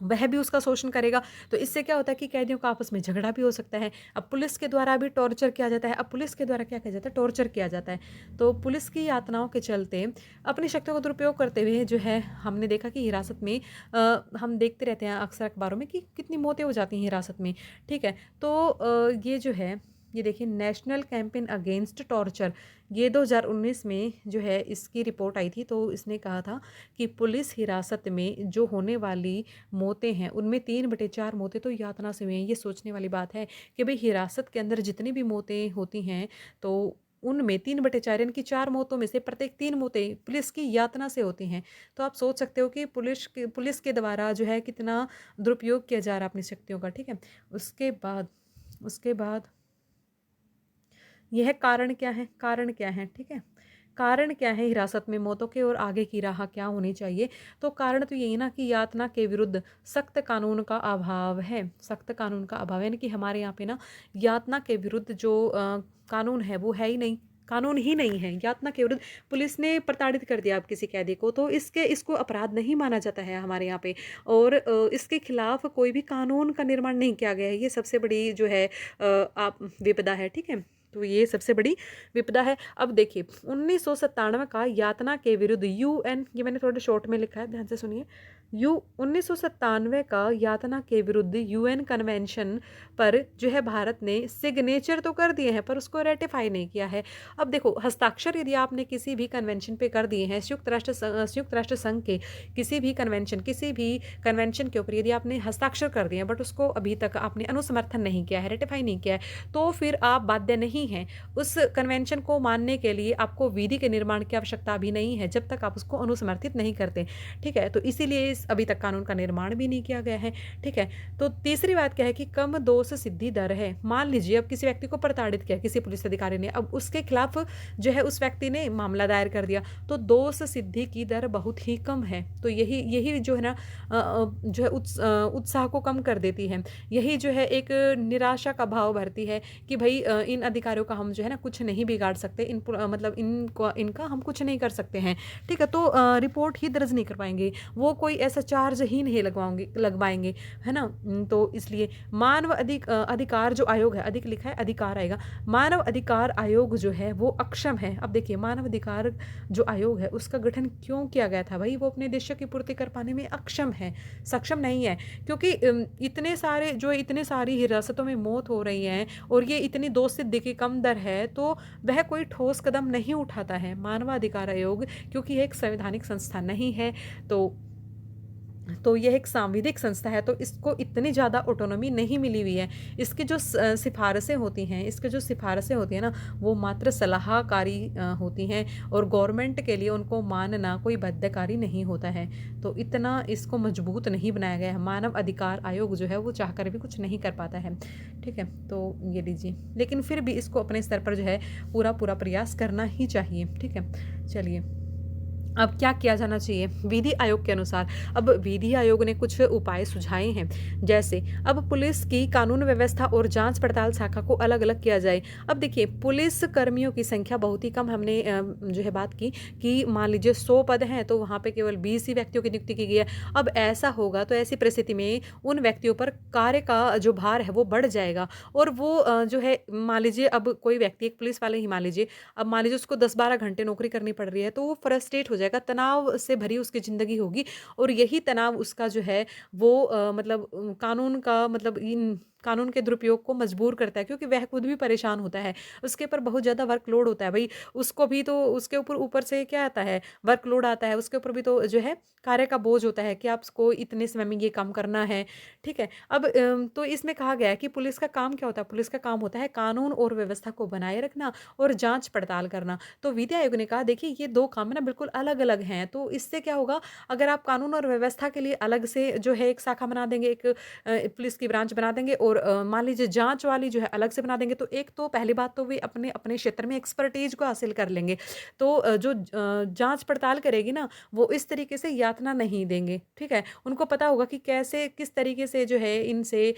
वह भी उसका शोषण करेगा। तो इससे क्या होता है कि कैदियों का आपस में झगड़ा भी हो सकता है। अब पुलिस के द्वारा भी टॉर्चर किया जाता है। अब पुलिस के द्वारा क्या किया जाता है? टॉर्चर किया जाता है। तो पुलिस की यातनाओं के चलते अपनी शक्तियों का दुरुपयोग करते हुए जो है हमने देखा कि हिरासत में हम देखते रहते हैं अक्सर अखबारों में कि कितनी मौतें हो जाती हैं हिरासत में, ठीक है? तो ये जो है ये देखिए नेशनल कैंपेन अगेंस्ट टॉर्चर, ये 2019 में जो है इसकी रिपोर्ट आई थी। तो इसने कहा था कि पुलिस हिरासत में जो होने वाली मौतें हैं उनमें 3/4 मौतें तो यातना से हुई हैं। ये सोचने वाली बात है कि भाई हिरासत के अंदर जितनी भी मौतें होती हैं तो उनमें 3/4 यानी कि 4 मौतों में से प्रत्येक 3 मौतें पुलिस की यातना से होती हैं। तो आप सोच सकते हो कि पुलिस के द्वारा जो है कितना दुरुपयोग किया जा रहा है अपनी शक्तियों का, ठीक है। उसके बाद यह कारण क्या है, कारण क्या है, ठीक है। कारण क्या है हिरासत में मौतों के और आगे की राह क्या होनी चाहिए। तो कारण तो यही ना कि यातना के विरुद्ध सख्त कानून का अभाव है, सख्त कानून का अभाव है, यानी कि हमारे यहाँ पे ना यातना के विरुद्ध जो कानून है वो है ही नहीं, कानून ही नहीं है। यातना के विरुद्ध पुलिस ने प्रताड़ित कर दिया आप किसी कैदी को तो इसको अपराध नहीं माना जाता है हमारे यहाँ पे। और इसके खिलाफ कोई भी कानून का निर्माण नहीं किया गया है। ये सबसे बड़ी जो है आप विपदा है, ठीक है। तो ये सबसे बड़ी विपदा है। अब देखिए 1997 का यातना के विरुद्ध यूएन, ये मैंने थोड़ा शॉर्ट में लिखा है, ध्यान से सुनिए। 1997 का यातना के विरुद्ध यूएन कन्वेंशन पर जो है भारत ने सिग्नेचर तो कर दिए हैं पर उसको रेटिफाई नहीं किया है। अब देखो हस्ताक्षर यदि आपने किसी भी कन्वेंशन पे कर दिए हैं, संयुक्त राष्ट्र संघ के किसी भी कन्वेंशन के ऊपर यदि आपने हस्ताक्षर कर दिए हैं बट उसको अभी तक आपने अनुसमर्थन नहीं किया है, रेटिफाई नहीं किया है, तो फिर आप बाध्य नहीं हैं उस कन्वेंशन को मानने के लिए। आपको विधि के निर्माण की आवश्यकता भी नहीं है जब तक आप उसको अनुसमर्थित नहीं करते, ठीक है। तो इसीलिए अभी तक कानून का निर्माण भी नहीं किया गया है, ठीक है। तो तीसरी बात क्या है कि कम दोष सिद्धि दर है। मान लीजिए अब किसी व्यक्ति को प्रताड़ित किया किसी पुलिस अधिकारी ने, अब उसके खिलाफ जो है उस व्यक्ति ने मामला दायर कर दिया तो दोष सिद्धि की दर बहुत ही कम है। तो यही यही जो है ना जो है उत्साह को कम कर देती है। यही जो है एक निराशा का भाव भरती है कि भाई इन अधिकारियों का हम जो है ना कुछ नहीं बिगाड़ सकते, मतलब इनका हम कुछ नहीं कर सकते हैं, ठीक है। तो रिपोर्ट ही दर्ज नहीं कर पाएंगे वो, कोई ऐसा चार्ज ही नहीं लगवाएंगे, है ना। तो इसलिए मानव अधिकार जो आयोग है, अधिक लिखा है अधिकार आएगा, मानव अधिकार आयोग जो है वो अक्षम है। अब देखिए मानव अधिकार जो आयोग है उसका गठन क्यों किया गया था भाई, वो अपने उद्देश्य की पूर्ति कर पाने में अक्षम है, सक्षम नहीं है। क्योंकि इतने सारी हिरासतों में मौत हो रही है और ये इतनी दोष सिद्धि की कम दर है तो वह कोई ठोस कदम नहीं उठाता है मानवाधिकार आयोग, क्योंकि यह एक संवैधानिक संस्था नहीं है। तो यह एक सांविधिक संस्था है तो इसको इतनी ज़्यादा ऑटोनॉमी नहीं मिली हुई है। इसकी जो सिफारिशें होती हैं ना वो मात्र सलाहकारी होती हैं और गवर्नमेंट के लिए उनको मानना कोई बाध्यकारी नहीं होता है। तो इतना इसको मजबूत नहीं बनाया गया है। मानव अधिकार आयोग जो है वो चाहकर भी कुछ नहीं कर पाता है, ठीक है। तो ये लीजिए, लेकिन फिर भी इसको अपने स्तर पर जो है पूरा प्रयास करना ही चाहिए, ठीक है। चलिए अब क्या किया जाना चाहिए विधि आयोग के अनुसार। अब विधि आयोग ने कुछ उपाय सुझाए हैं, जैसे अब पुलिस की कानून व्यवस्था और जांच पड़ताल शाखा को अलग अलग किया जाए। अब देखिए पुलिस कर्मियों की संख्या बहुत ही कम, हमने जो है बात की कि मान लीजिए 100 पद हैं तो वहाँ पे केवल 20 ही व्यक्तियों की नियुक्ति की गई है। अब ऐसा होगा तो ऐसी परिस्थिति में उन व्यक्तियों पर कार्य का जो भार है वो बढ़ जाएगा और वो जो है मान लीजिए अब कोई व्यक्ति एक पुलिस वाले ही मान लीजिए, अब मान लीजिए उसको 10-12 घंटे नौकरी करनी पड़ रही है तो वो फ्रस्ट्रेट हो जाएगा, तनाव से भरी उसकी ज़िंदगी होगी और यही तनाव उसका जो है वो मतलब कानून का मतलब इन कानून के दुरुपयोग को मजबूर करता है, क्योंकि वह खुद भी परेशान होता है, उसके ऊपर बहुत ज़्यादा वर्कलोड होता है भाई, उसको भी तो उसके ऊपर से क्या आता है, वर्कलोड आता है, उसके ऊपर भी तो जो है कार्य का बोझ होता है कि आपको इतने समय में ये काम करना है, ठीक है। अब तो इसमें कहा गया है कि पुलिस का काम क्या होता है, पुलिस का काम होता है कानून और व्यवस्था को बनाए रखना और जांच पड़ताल करना। तो विधि आयोग ने कहा देखिए ये दो काम है ना बिल्कुल अलग अलग हैं, तो इससे क्या होगा अगर आप कानून और व्यवस्था के लिए अलग से जो है एक शाखा बना देंगे, एक पुलिस की ब्रांच बना देंगे और मान लीजिए जांच वाली जो है अलग से बना देंगे, तो एक तो पहली बात तो वे अपने अपने क्षेत्र में एक्सपर्टीज को हासिल कर लेंगे, तो जो जांच पड़ताल करेगी ना वो इस तरीके से यातना नहीं देंगे, ठीक है। उनको पता होगा कि कैसे किस तरीके से जो है इनसे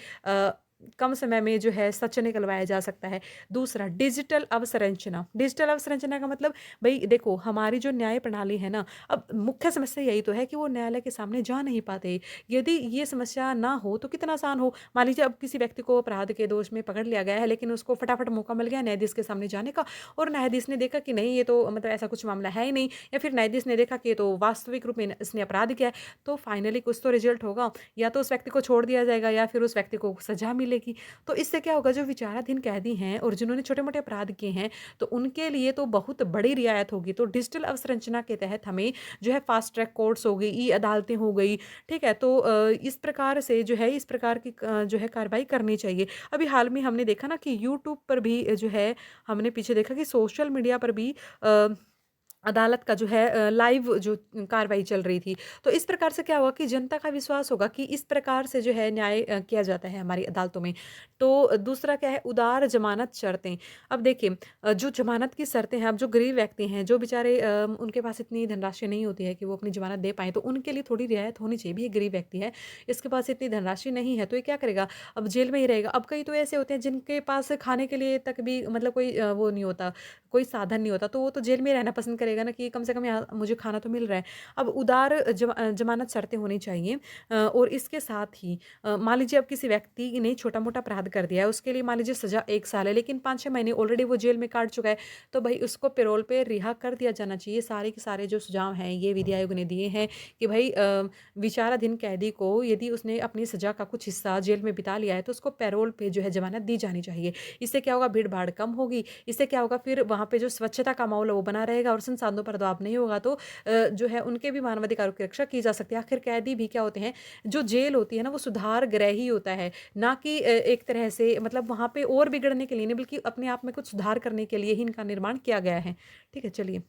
कम समय में जो है सच निकलवाया जा सकता है। दूसरा डिजिटल अवसंरचना का मतलब भाई देखो हमारी जो न्याय प्रणाली है ना, अब मुख्य समस्या यही तो है कि वो न्यायालय के सामने जा नहीं पाते। यदि ये समस्या ना हो तो कितना आसान हो, मान लीजिए अब किसी व्यक्ति को अपराध के दोष में पकड़ लिया गया है लेकिन उसको फटाफट मौका मिल गया न्यायाधीश के सामने जाने का और न्यायाधीश ने देखा कि नहीं ये तो मतलब ऐसा कुछ मामला है ही नहीं, या फिर न्यायाधीश ने देखा कि ये तो वास्तविक रूप में इसने अपराध किया है, तो फाइनली कुछ तो रिजल्ट होगा, या तो उस व्यक्ति को छोड़ दिया जाएगा या फिर उस व्यक्ति को सजा मिलेगी। तो इससे क्या होगा, जो विचाराधीन कैदी हैं और जिन्होंने छोटे-मोटे अपराध किए हैं, तो उनके लिए तो बहुत बड़ी रियायत होगी। तो डिजिटल अवसंरचना के तहत हमें जो है फास्ट ट्रैक कोर्ट्स हो गई, ई-अदालतें हो गई, ठीक है? तो इस प्रकार से जो है इस प्रकार की जो है कार्रवाई करनी चाहिए। अभी हाल में हमने देखा ना कि यूट्यूब पर भी जो है हमने पीछे देखा कि सोशल मीडिया पर भी अ, अदालत का जो है लाइव जो कार्रवाई चल रही थी। तो इस प्रकार से क्या होगा कि जनता का विश्वास होगा कि इस प्रकार से जो है न्याय किया जाता है हमारी अदालतों में। तो दूसरा क्या है, उदार ज़मानत शर्तें। अब देखिए जो ज़मानत की शर्तें हैं, अब जो गरीब व्यक्ति हैं, जो बेचारे उनके पास इतनी धनराशि नहीं होती है कि वो अपनी ज़मानत दे पाएँ, तो उनके लिए थोड़ी रियायत होनी चाहिए। भी ये गरीब व्यक्ति है, इसके पास इतनी धनराशि नहीं है, तो ये क्या करेगा? अब जेल में ही रहेगा। अब कई तो ऐसे होते हैं जिनके पास खाने के लिए तक भी मतलब कोई वो नहीं होता, कोई साधन नहीं होता, तो वो तो जेल में रहना पसंद करेगा ना कि कम से कम यहाँ मुझे खाना तो मिल रहा है। अब उदार ज़मानत शर्तें होनी चाहिए और इसके साथ ही मान लीजिए अब किसी व्यक्ति ने छोटा-मोटा अपराध कर दिया है, उसके लिए मान लीजिए सज़ा 1 साल है, लेकिन 5-6 महीने ऑलरेडी वो जेल में काट चुका है, तो भई उसको पैरोल पे रिहा कर दिया जाना चाहिए। सारे के सारे जो सुझाव हैं, ये विधि आयोग ने दिए हैं कि भई विचाराधीन कैदी को यदि उसने अपनी सज़ा का कुछ हिस्सा जेल में बिता लिया है, तो उसको पैरोल पे जो है ज़मानत दी जानी चाहिए। इससे क्या होगा, भीड़-भाड़ कम होगी, इससे क्या होगा, फिर वहाँ पे जो स्वच्छता का माहौल है वो बना रहेगा और संसाधनों पर दबाव नहीं होगा, तो जो है उनके भी मानवाधिकारों की रक्षा की जा सकती है। आखिर कैदी भी क्या होते हैं, जो जेल होती है ना वो सुधार गृह ही होता है, ना कि एक तरह से मतलब वहाँ पे और बिगड़ने के लिए नहीं, बल्कि अपने आप में कुछ सुधार करने के लिए ही इनका निर्माण किया गया है। ठीक है, चलिए।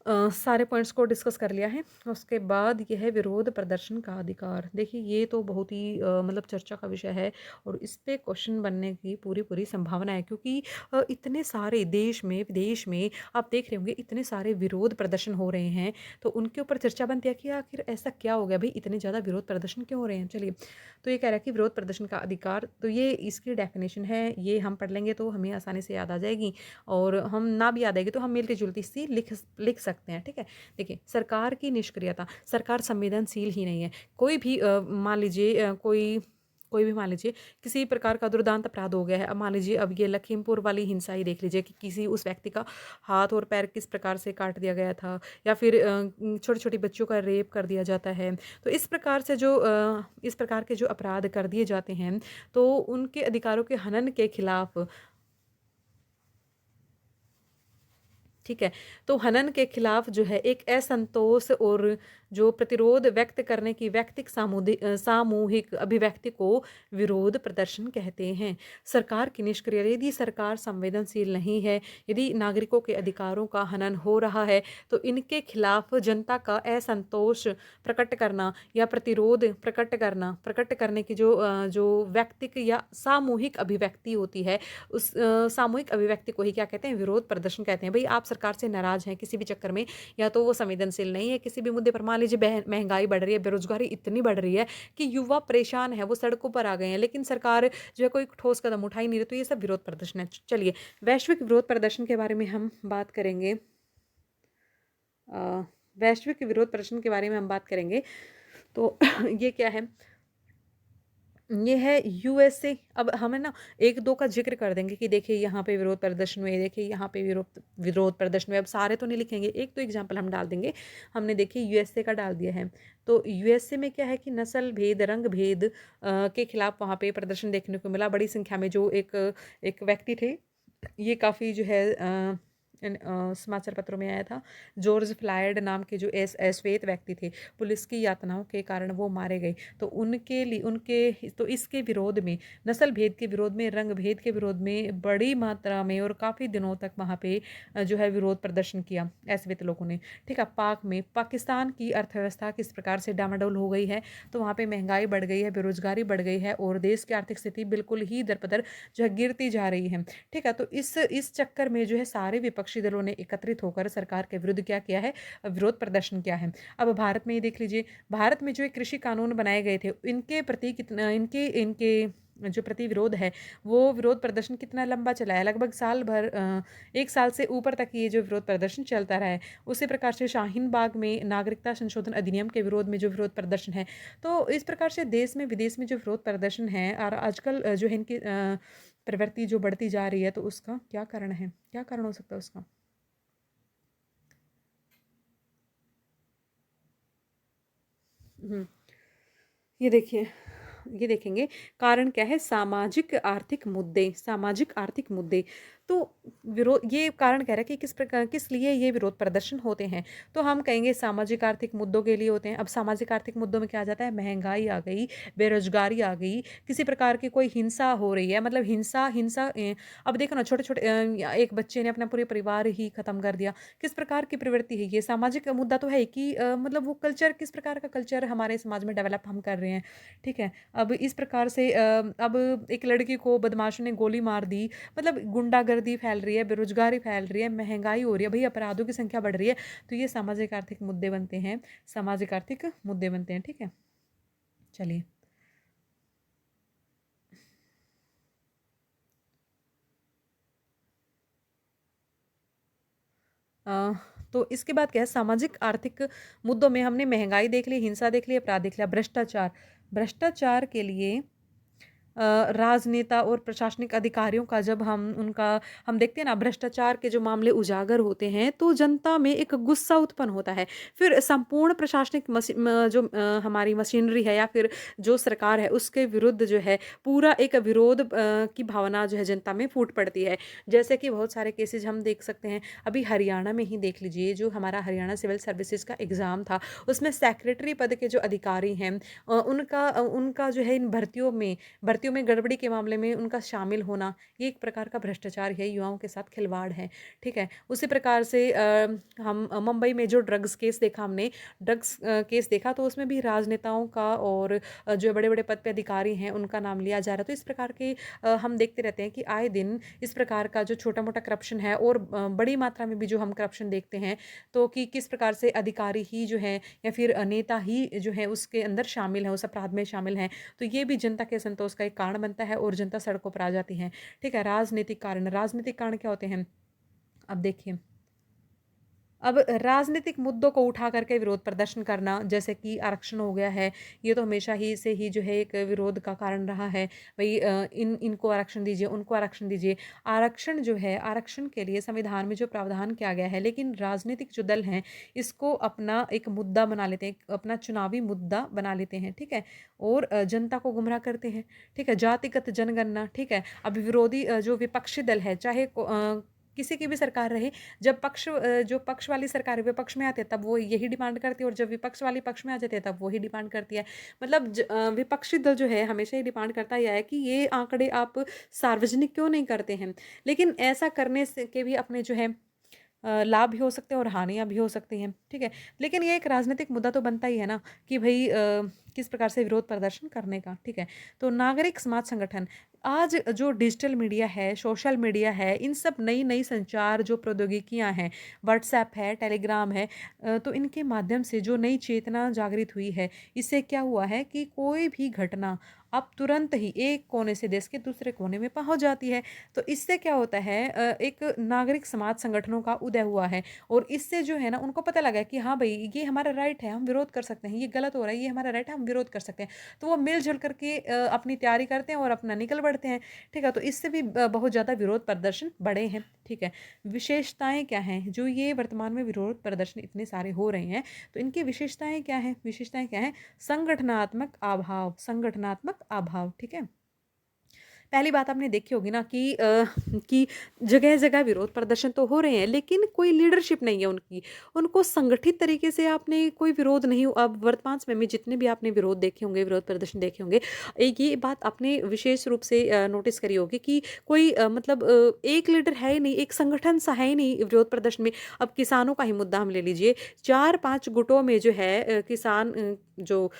सारे पॉइंट्स को डिस्कस कर लिया है। उसके बाद ये है विरोध प्रदर्शन का अधिकार। देखिए ये तो बहुत ही मतलब चर्चा का विषय है और इस पे क्वेश्चन बनने की पूरी-पूरी संभावना है, क्योंकि इतने सारे देश में, विदेश में आप देख रहे होंगे इतने सारे विरोध प्रदर्शन हो रहे हैं, तो उनके ऊपर चर्चा बनती है कि आखिर ऐसा क्या हो गया भई, इतने ज़्यादा विरोध प्रदर्शन क्यों हो रहे हैं? चलिए, तो ये कह रहा है कि विरोध प्रदर्शन का अधिकार, तो ये इसकी डेफिनिशन है, ये हम पढ़ लेंगे तो हमें आसानी से याद आ जाएगी और हम ना भी याद आएगी तो हम मिलती-जुलती सी लिख सकते हैं, ठीक है? देखिए, सरकार की निष्क्रियता, सरकार संवेदनशील ही नहीं है। कोई भी मान लीजिए कोई भी मान लीजिए किसी प्रकार का दुर्दांत अपराध हो गया है। अब मान लीजिए अब ये लखीमपुर वाली हिंसा ही देख लीजिए कि किसी उस व्यक्ति का हाथ और पैर किस प्रकार से काट दिया गया था, या फिर छोटी-छोटी बच्चियों का रेप कर दिया जाता है। तो इस प्रकार से जो इस प्रकार के जो अपराध कर दिए जाते हैं, तो उनके अधिकारों के हनन के खिलाफ, ठीक है? तो हनन के खिलाफ जो है एक असंतोष और जो प्रतिरोध व्यक्त करने की व्यक्तिक सामूहिक अभिव्यक्ति को विरोध प्रदर्शन कहते हैं। सरकार की निष्क्रियता, यदि सरकार संवेदनशील नहीं है, यदि नागरिकों के अधिकारों का हनन हो रहा है, तो इनके खिलाफ जनता का असंतोष प्रकट करना या प्रतिरोध प्रकट करने की जो व्यक्तिक या सामूहिक अभिव्यक्ति होती है, उस सामूहिक अभिव्यक्ति को ही क्या कहते हैं, विरोध प्रदर्शन कहते हैं। भई आप सरकार से नाराज़ हैं किसी भी चक्कर में, या तो वो संवेदनशील नहीं है किसी भी मुद्दे पर। मान लीजिए महँगाई बढ़ रही है, बेरोज़गारी इतनी बढ़ रही है कि युवा परेशान है, वो सड़कों पर आ गए हैं, लेकिन सरकार जो है कोई ठोस कदम उठा ही नहीं रही, तो ये सब विरोध प्रदर्शन है। चलिए, वैश्विक विरोध प्रदर्शन के बारे में हम बात करेंगे। अ, वैश्विक विरोध प्रदर्शन के बारे में हम बात करेंगे, तो ये क्या है? ये है यूएसए। अब हमें ना 1-2 का ज़िक्र कर देंगे कि देखिए यहाँ पे विरोध प्रदर्शन हुए, देखिए यहाँ पे विरोध प्रदर्शन हुए। अब सारे तो नहीं लिखेंगे, एक तो एग्ज़ाम्पल हम डाल देंगे। हमने देखिए यूएसए का डाल दिया है। तो यूएसए में क्या है कि नस्ल भेद, रंग भेद के खिलाफ वहाँ पे प्रदर्शन देखने को मिला। बड़ी संख्या में जो एक एक व्यक्ति थे, ये काफ़ी जो है समाचार पत्रों में आया था। जॉर्ज फ्लॉयड नाम के जो श्वेत व्यक्ति थे, पुलिस की यातनाओं के कारण वो मारे गए। तो उनके लिए तो इसके विरोध में, नस्ल भेद के विरोध में, रंग भेद के विरोध में बड़ी मात्रा में और काफ़ी दिनों तक वहाँ पे जो है विरोध प्रदर्शन किया श्वेत लोगों ने। ठीक है? पाकिस्तान की अर्थव्यवस्था किस प्रकार से डामाडोल हो गई है, तो वहाँ पे महँगाई बढ़ गई है, बेरोज़गारी बढ़ गई है और देश की आर्थिक स्थिति बिल्कुल ही दर-ब-दर जो है गिरती जा रही है। ठीक है? तो इस चक्कर में जो है सारे विपक्षी दलों ने एकत्रित होकर सरकार के विरुद्ध क्या किया है? विरोध प्रदर्शन किया है। अब भारत में ही देख लीजिए, भारत में जो ये कृषि कानून बनाए गए थे, इनके प्रति कितना इनके इनके जो प्रति विरोध है, वो विरोध प्रदर्शन कितना लंबा चला है? लगभग साल भर 1 साल से ऊपर तक ये जो विरोध प्रदर्शन चलता रहा है। उसी प्रकार से शाहीन बाग में नागरिकता संशोधन अधिनियम के विरोध में जो विरोध प्रदर्शन है, तो इस प्रकार से देश में, विदेश में जो विरोध प्रदर्शन है और आजकल जो है इनकी प्रवृत्ति जो बढ़ती जा रही है, तो उसका क्या कारण है? क्या कारण हो सकता है उसका? हुँ। ये देखिए, ये देखेंगे कारण क्या है, सामाजिक आर्थिक मुद्दे, सामाजिक आर्थिक मुद्दे। तो विरोध, ये कारण कह रहा है कि किस प्रकार, किस लिए ये विरोध प्रदर्शन होते हैं। तो हम कहेंगे सामाजिक आर्थिक मुद्दों के लिए होते हैं। अब सामाजिक आर्थिक मुद्दों में क्या आ जाता है, महंगाई आ गई, बेरोजगारी आ गई, किसी प्रकार की कोई हिंसा हो रही है, मतलब हिंसा हिंसा अब देखो ना, छोटे छोटे एक बच्चे ने अपना पूरे परिवार ही खत्म कर दिया। किस प्रकार की प्रवृत्ति है ये, सामाजिक मुद्दा तो है कि मतलब वो कल्चर, किस प्रकार का कल्चर हमारे समाज में डेवलप हम कर रहे हैं। ठीक है, अब इस प्रकार से अब एक लड़की को बदमाशों ने गोली मार दी, मतलब गुंडागर्दी फैल रही है, बेरोजगारी फैल रही है, महंगाई हो रही है, भाई अपराधों की संख्या बढ़ रही है। तो ये सामाजिक आर्थिक मुद्दे बनते हैं, सामाजिक आर्थिक मुद्दे बनते हैं। ठीक है, चलिए। अ, तो इसके बाद क्या है, सामाजिक आर्थिक मुद्दों में हमने महंगाई देख ली, हिंसा देख ली, अपराध देख लिया। भ्रष्टाचार, भ्रष्टाचार के लिए राजनेता और प्रशासनिक अधिकारियों का जब हम देखते हैं ना, भ्रष्टाचार के जो मामले उजागर होते हैं तो जनता में एक गुस्सा उत्पन्न होता है। फिर संपूर्ण प्रशासनिक जो हमारी मशीनरी है या फिर जो सरकार है उसके विरुद्ध जो है पूरा एक विरोध की भावना जो है जनता में फूट पड़ती है। जैसे कि बहुत सारे केसेस हम देख सकते हैं, अभी हरियाणा में ही देख लीजिए, जो हमारा हरियाणा सिविल सर्विसेज का एग्ज़ाम था, उसमें सेक्रेटरी पद के जो अधिकारी हैं उनका जो है इन भर्तियों में गड़बड़ी के मामले में उनका शामिल होना, ये एक प्रकार का भ्रष्टाचार है, युवाओं के साथ खिलवाड़ है। ठीक है, उसी प्रकार से हम मुंबई में जो ड्रग्स केस देखा हमने, ड्रग्स केस देखा तो उसमें भी राजनेताओं का और जो बड़े बड़े पद पे अधिकारी हैं उनका नाम लिया जा रहा है। तो इस प्रकार के हम देखते रहते हैं कि आए दिन इस प्रकार का जो छोटा मोटा करप्शन है और बड़ी मात्रा में भी जो हम करप्शन देखते हैं, तो कि किस प्रकार से अधिकारी ही जो है या फिर नेता ही जो है उसके अंदर शामिल है, उस अपराध में शामिल हैं। तो ये भी जनता के असंतोष का एक कारण बनता है और जनता सड़कों पर आ जाती है। ठीक है, राजनीतिक कारण, राजनीतिक कारण क्या होते हैं, अब देखिए। अब राजनीतिक मुद्दों को उठा करके विरोध प्रदर्शन करना, जैसे कि आरक्षण हो गया है, ये तो हमेशा ही से ही जो है एक विरोध का कारण रहा है। भई इनको आरक्षण दीजिए, उनको आरक्षण दीजिए। आरक्षण जो है, आरक्षण के लिए संविधान में जो प्रावधान किया गया है, लेकिन राजनीतिक जो दल हैं इसको अपना एक मुद्दा बना लेते हैं, अपना चुनावी मुद्दा बना लेते हैं। ठीक है, और जनता को गुमराह करते हैं। ठीक है, जातिगत जनगणना। ठीक है, अब विरोधी जो विपक्षी दल है, चाहे किसी की भी सरकार रहे, जब जो पक्ष वाली सरकार विपक्ष में आती है तब वो यही डिमांड करती है, और जब विपक्ष वाली पक्ष में आ जाती है तब वो ही डिमांड करती है। मतलब विपक्षी दल जो है हमेशा ही डिमांड करता यह है कि ये आंकड़े आप सार्वजनिक क्यों नहीं करते हैं। लेकिन ऐसा करने से के भी अपने जो है लाभ भी हो सकते हैं और हानियाँ भी हो सकती हैं। ठीक है, लेकिन ये एक राजनीतिक मुद्दा तो बनता ही है ना कि भाई किस प्रकार से विरोध प्रदर्शन करने का। ठीक है, तो नागरिक समाज संगठन, आज जो डिजिटल मीडिया है, सोशल मीडिया है, इन सब नई नई संचार जो प्रौद्योगिकियां हैं, व्हाट्सएप है, टेलीग्राम है, तो इनके माध्यम से जो नई चेतना जागृत हुई है, इससे क्या हुआ है कि कोई भी घटना अब तुरंत ही एक कोने से देश के दूसरे कोने में पहुंच जाती है। तो इससे क्या होता है, एक नागरिक समाज संगठनों का उदय हुआ है, और इससे जो है ना उनको पता लगा है कि हाँ भाई ये हमारा राइट है, हम विरोध कर सकते हैं, ये गलत हो रहा है, ये हमारा राइट है, हम विरोध कर सकते हैं। तो वो मिलजुल करके अपनी तैयारी करते हैं और अपना निकल पड़ते हैं। ठीक है, तो इससे भी बहुत ज़्यादा विरोध प्रदर्शन बढ़े हैं। ठीक है, विशेषताएं क्या हैं, जो ये वर्तमान में विरोध प्रदर्शन इतने सारे हो रहे हैं, तो इनकी विशेषताएं क्या हैं, विशेषताएं क्या हैं, संगठनात्मक अभाव, संगठनात्मक अभाव। ठीक है, पहली बात आपने देखी होगी ना कि जगह जगह विरोध प्रदर्शन तो हो रहे हैं लेकिन कोई लीडरशिप नहीं है उनकी, उनको संगठित तरीके से आपने कोई विरोध नहीं, अब वर्तमान समय में जितने भी आपने विरोध देखे होंगे, विरोध प्रदर्शन देखे होंगे, एक ये बात आपने विशेष रूप से नोटिस करी होगी कि कोई मतलब एक लीडर है ही नहीं, एक संगठन सा है ही नहीं विरोध प्रदर्शन में। अब किसानों का ही मुद्दा हम ले लीजिए, 4-5 गुटों में जो है जो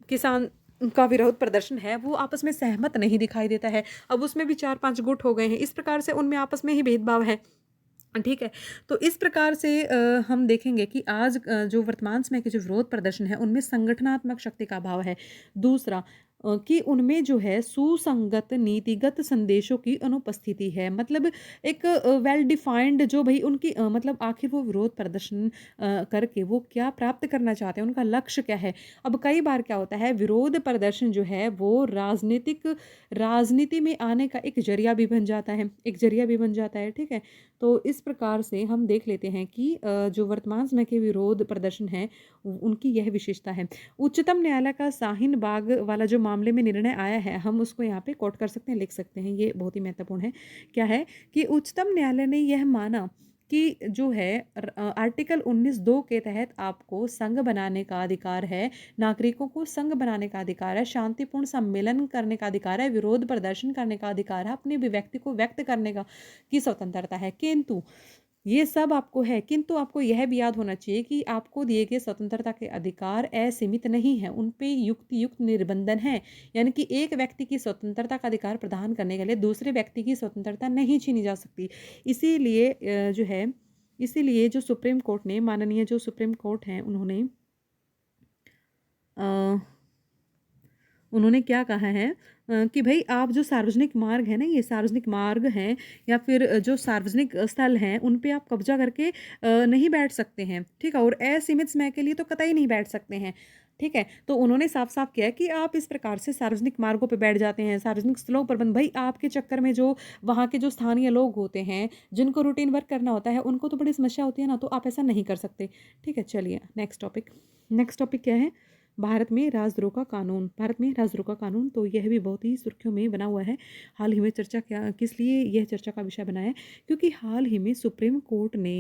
किसान का विरोध प्रदर्शन है वो आपस में सहमत नहीं दिखाई देता है। अब उसमें भी 4-5 गुट हो गए हैं, इस प्रकार से उनमें आपस में ही भेदभाव है। ठीक है, तो इस प्रकार से हम देखेंगे कि आज जो वर्तमान समय के जो विरोध प्रदर्शन है उनमें संगठनात्मक शक्ति का अभाव है। दूसरा कि उनमें जो है सुसंगत नीतिगत संदेशों की अनुपस्थिति है, मतलब एक वेल डिफाइंड जो भाई उनकी मतलब आखिर वो विरोध प्रदर्शन करके वो क्या प्राप्त करना चाहते हैं, उनका लक्ष्य क्या है। अब कई बार क्या होता है, विरोध प्रदर्शन जो है वो राजनीति में आने का एक जरिया भी बन जाता है, एक जरिया भी बन जाता है। ठीक है, तो इस प्रकार से हम देख लेते हैं कि जो वर्तमान समय के विरोध प्रदर्शन है उनकी यह विशेषता है। उच्चतम न्यायालय का शाहीन बाग वाला जो मामले में निर्णय आया है, हम उसको यहाँ पे कोट कर सकते हैं, लिख सकते हैं। ये बहुत ही महत्वपूर्ण है। क्या है कि उच्चतम न्यायालय ने यह माना कि जो है आर्टिकल 19(2) के तहत आपको संघ बनाने का अधिकार है, नागरिकों को संघ बनाने का अधिकार है, शांतिपूर्ण सम्मेलन करने का अधिकार है, विरोध प्रदर्शन करने का अधिकार है, अपनी अभिव्यक्ति को व्यक्त करने का की स्वतंत्रता है। किंतु ये सब आपको है, किंतु आपको यह भी याद होना चाहिए कि आपको दिए गए स्वतंत्रता के अधिकार असीमित नहीं है, उन पे युक्त युक्त निर्बंधन है। यानी कि एक व्यक्ति की स्वतंत्रता का अधिकार प्रदान करने के लिए दूसरे व्यक्ति की स्वतंत्रता नहीं छीनी जा सकती। इसीलिए जो है, इसीलिए जो सुप्रीम कोर्ट ने, माननीय जो सुप्रीम कोर्ट हैं, उन्होंने क्या कहा है कि भाई आप जो सार्वजनिक मार्ग है ना, ये सार्वजनिक मार्ग हैं या फिर जो सार्वजनिक स्थल हैं, उन पे आप कब्जा करके नहीं बैठ सकते हैं, ठीक है, और असीमित समय के लिए तो कतई नहीं बैठ सकते हैं, ठीक है। तो उन्होंने साफ साफ किया है कि आप इस प्रकार से सार्वजनिक मार्गों पे बैठ जाते हैं, सार्वजनिक स्थलों पर बंद, भाई आपके चक्कर में जो वहाँ के जो स्थानीय लोग होते हैं, जिनको रूटीन वर्क करना होता है, उनको तो बड़ी समस्या होती है ना, तो आप ऐसा नहीं कर सकते, ठीक है। चलिए नेक्स्ट टॉपिक क्या है, भारत में राजद्रोह का कानून। भारत में राजद्रोह का कानून, तो यह भी बहुत ही सुर्खियों में बना हुआ है। हाल ही में चर्चा क्या, किस लिए यह चर्चा का विषय बना है, क्योंकि हाल ही में सुप्रीम कोर्ट ने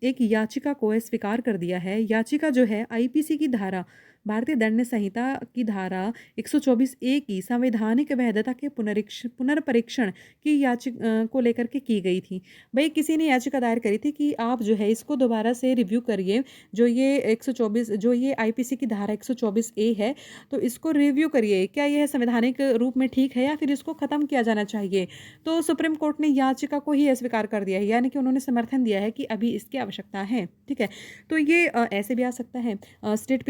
एक याचिका को स्वीकार कर दिया है। याचिका जो है आईपीसी की धारा, भारतीय दंड संहिता की धारा 124(a) की संवैधानिक वैधता के पुनर्परीक्षण की याचिका को लेकर के की गई थी। भाई किसी ने याचिका दायर करी थी कि आप जो है इसको दोबारा से रिव्यू करिए, जो ये 124, जो ये आईपीसी की धारा 124(a) है, तो इसको रिव्यू करिए, क्या यह संवैधानिक रूप में ठीक है या फिर इसको खत्म किया जाना चाहिए। तो सुप्रीम कोर्ट ने याचिका को ही स्वीकार कर दिया है, यानी कि उन्होंने समर्थन दिया है कि अभी इसकी आवश्यकता है, ठीक है। तो ये ऐसे भी आ सकता है, स्टेट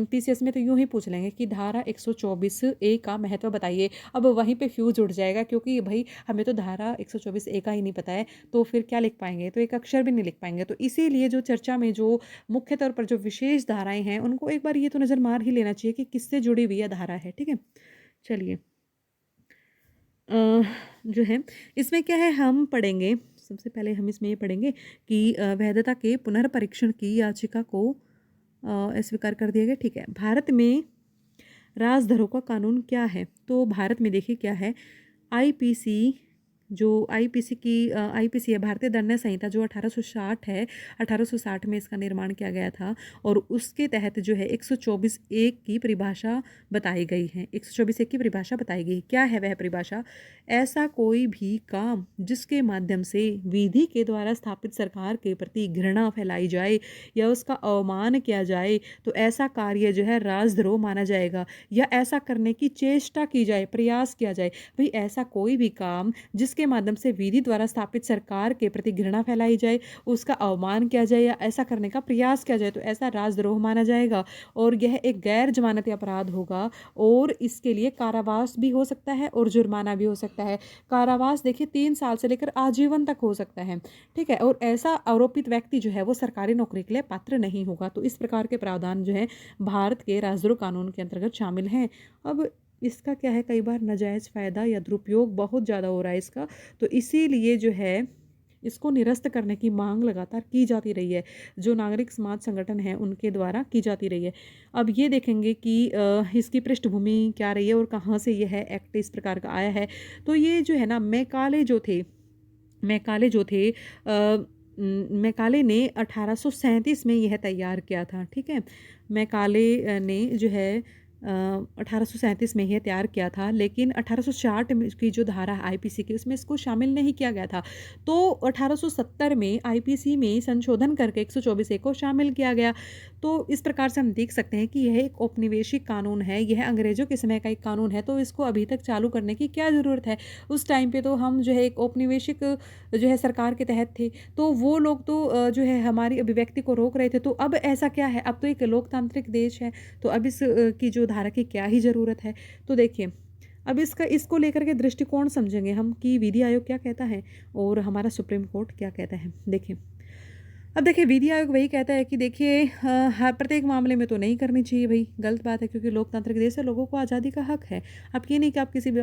पीसीएस में तो यूं ही पूछ लेंगे कि धारा 124(a) का महत्व बताइए। अब वहीं पे फ्यूज उड़ जाएगा, क्योंकि भाई हमें तो धारा 124(a) का ही नहीं पता है, तो फिर क्या लिख पाएंगे, तो एक अक्षर भी नहीं लिख पाएंगे। तो इसीलिए जो चर्चा में जो मुख्य तौर पर जो विशेष धाराएं हैं, उनको एक बार ये तो नज़र मार ही लेना चाहिए कि किससे जुड़ी हुई यह धारा है, ठीक है। चलिए जो है इसमें क्या है, हम पढ़ेंगे, सबसे पहले हम इसमें ये पढ़ेंगे कि वैधता के पुनर्परीक्षण की याचिका को स्वीकार कर दिया गया, ठीक है। भारत में राजद्रोह का कानून क्या है, तो भारत में देखिए क्या है, आईपीसी, जो आईपीसी है, भारतीय दंड संहिता, जो 1860 है, 1860 में इसका निर्माण किया गया था, और उसके तहत जो है 124(a) की परिभाषा बताई गई है। 124(a) की परिभाषा बताई गई, क्या है वह परिभाषा, ऐसा कोई भी काम जिसके माध्यम से विधि के द्वारा स्थापित सरकार के प्रति घृणा फैलाई जाए या उसका अवमान किया जाए, तो ऐसा कार्य जो है राजद्रोह माना जाएगा, या ऐसा करने की चेष्टा की जाए, प्रयास किया जाए। भाई ऐसा कोई भी काम जिसके माध्यम से विधि द्वारा स्थापित सरकार के प्रति घृणा फैलाई जाए, उसका अवमान किया जाए या ऐसा करने का प्रयास किया जाए, तो ऐसा राजद्रोह माना जाएगा, और यह एक गैर जमानती अपराध होगा, और इसके लिए कारावास भी हो सकता है और जुर्माना भी हो सकता है। कारावास देखिए 3 साल से लेकर आजीवन तक हो सकता है, ठीक है, और ऐसा आरोपित व्यक्ति जो है वो सरकारी नौकरी के लिए पात्र नहीं होगा। तो इस प्रकार के प्रावधान जो है भारत के राजद्रोह कानून के अंतर्गत शामिल हैं। अब इसका क्या है, कई बार नाजायज़ फ़ायदा या दुरुपयोग बहुत ज़्यादा हो रहा है इसका, तो इसीलिए जो है इसको निरस्त करने की मांग लगातार की जाती रही है, जो नागरिक समाज संगठन है उनके द्वारा की जाती रही है। अब ये देखेंगे कि इसकी पृष्ठभूमि क्या रही है और कहाँ से यह एक्ट इस प्रकार का आया है। तो ये जो है ना, मैकाले जो थे मैकाले ने 1837 में यह तैयार किया था, ठीक है। मैकाले ने जो है 1837 में यह तैयार किया था, लेकिन 1860 में की जो धारा है आईपीसी की, उसमें इसको शामिल नहीं किया गया था। तो 1870 में आईपीसी में संशोधन करके 124(a) को शामिल किया गया। तो इस प्रकार से हम देख सकते हैं कि यह एक औपनिवेशिक कानून है, यह अंग्रेजों के समय का एक कानून है, तो इसको अभी तक चालू करने की क्या ज़रूरत है। उस टाइम पे तो हम जो है एक औपनिवेशिक जो है सरकार के तहत थे, तो वो लोग तो जो है हमारी अभिव्यक्ति को रोक रहे थे। तो अब ऐसा क्या है, अब तो एक लोकतांत्रिक देश है, तो अब इस की जो धारा की क्या ही ज़रूरत है। तो देखिए अब इसको लेकर के दृष्टिकोण समझेंगे हम कि विधि आयोग क्या कहता है और हमारा सुप्रीम कोर्ट क्या कहता है। देखिए अब देखिए विधि आयोग वही कहता है कि देखिए हर प्रत्येक मामले में तो नहीं करनी चाहिए भाई, गलत बात है क्योंकि लोकतांत्रिक देश है, लोगों को आज़ादी का हक है। अब ये नहीं कि आप किसी भी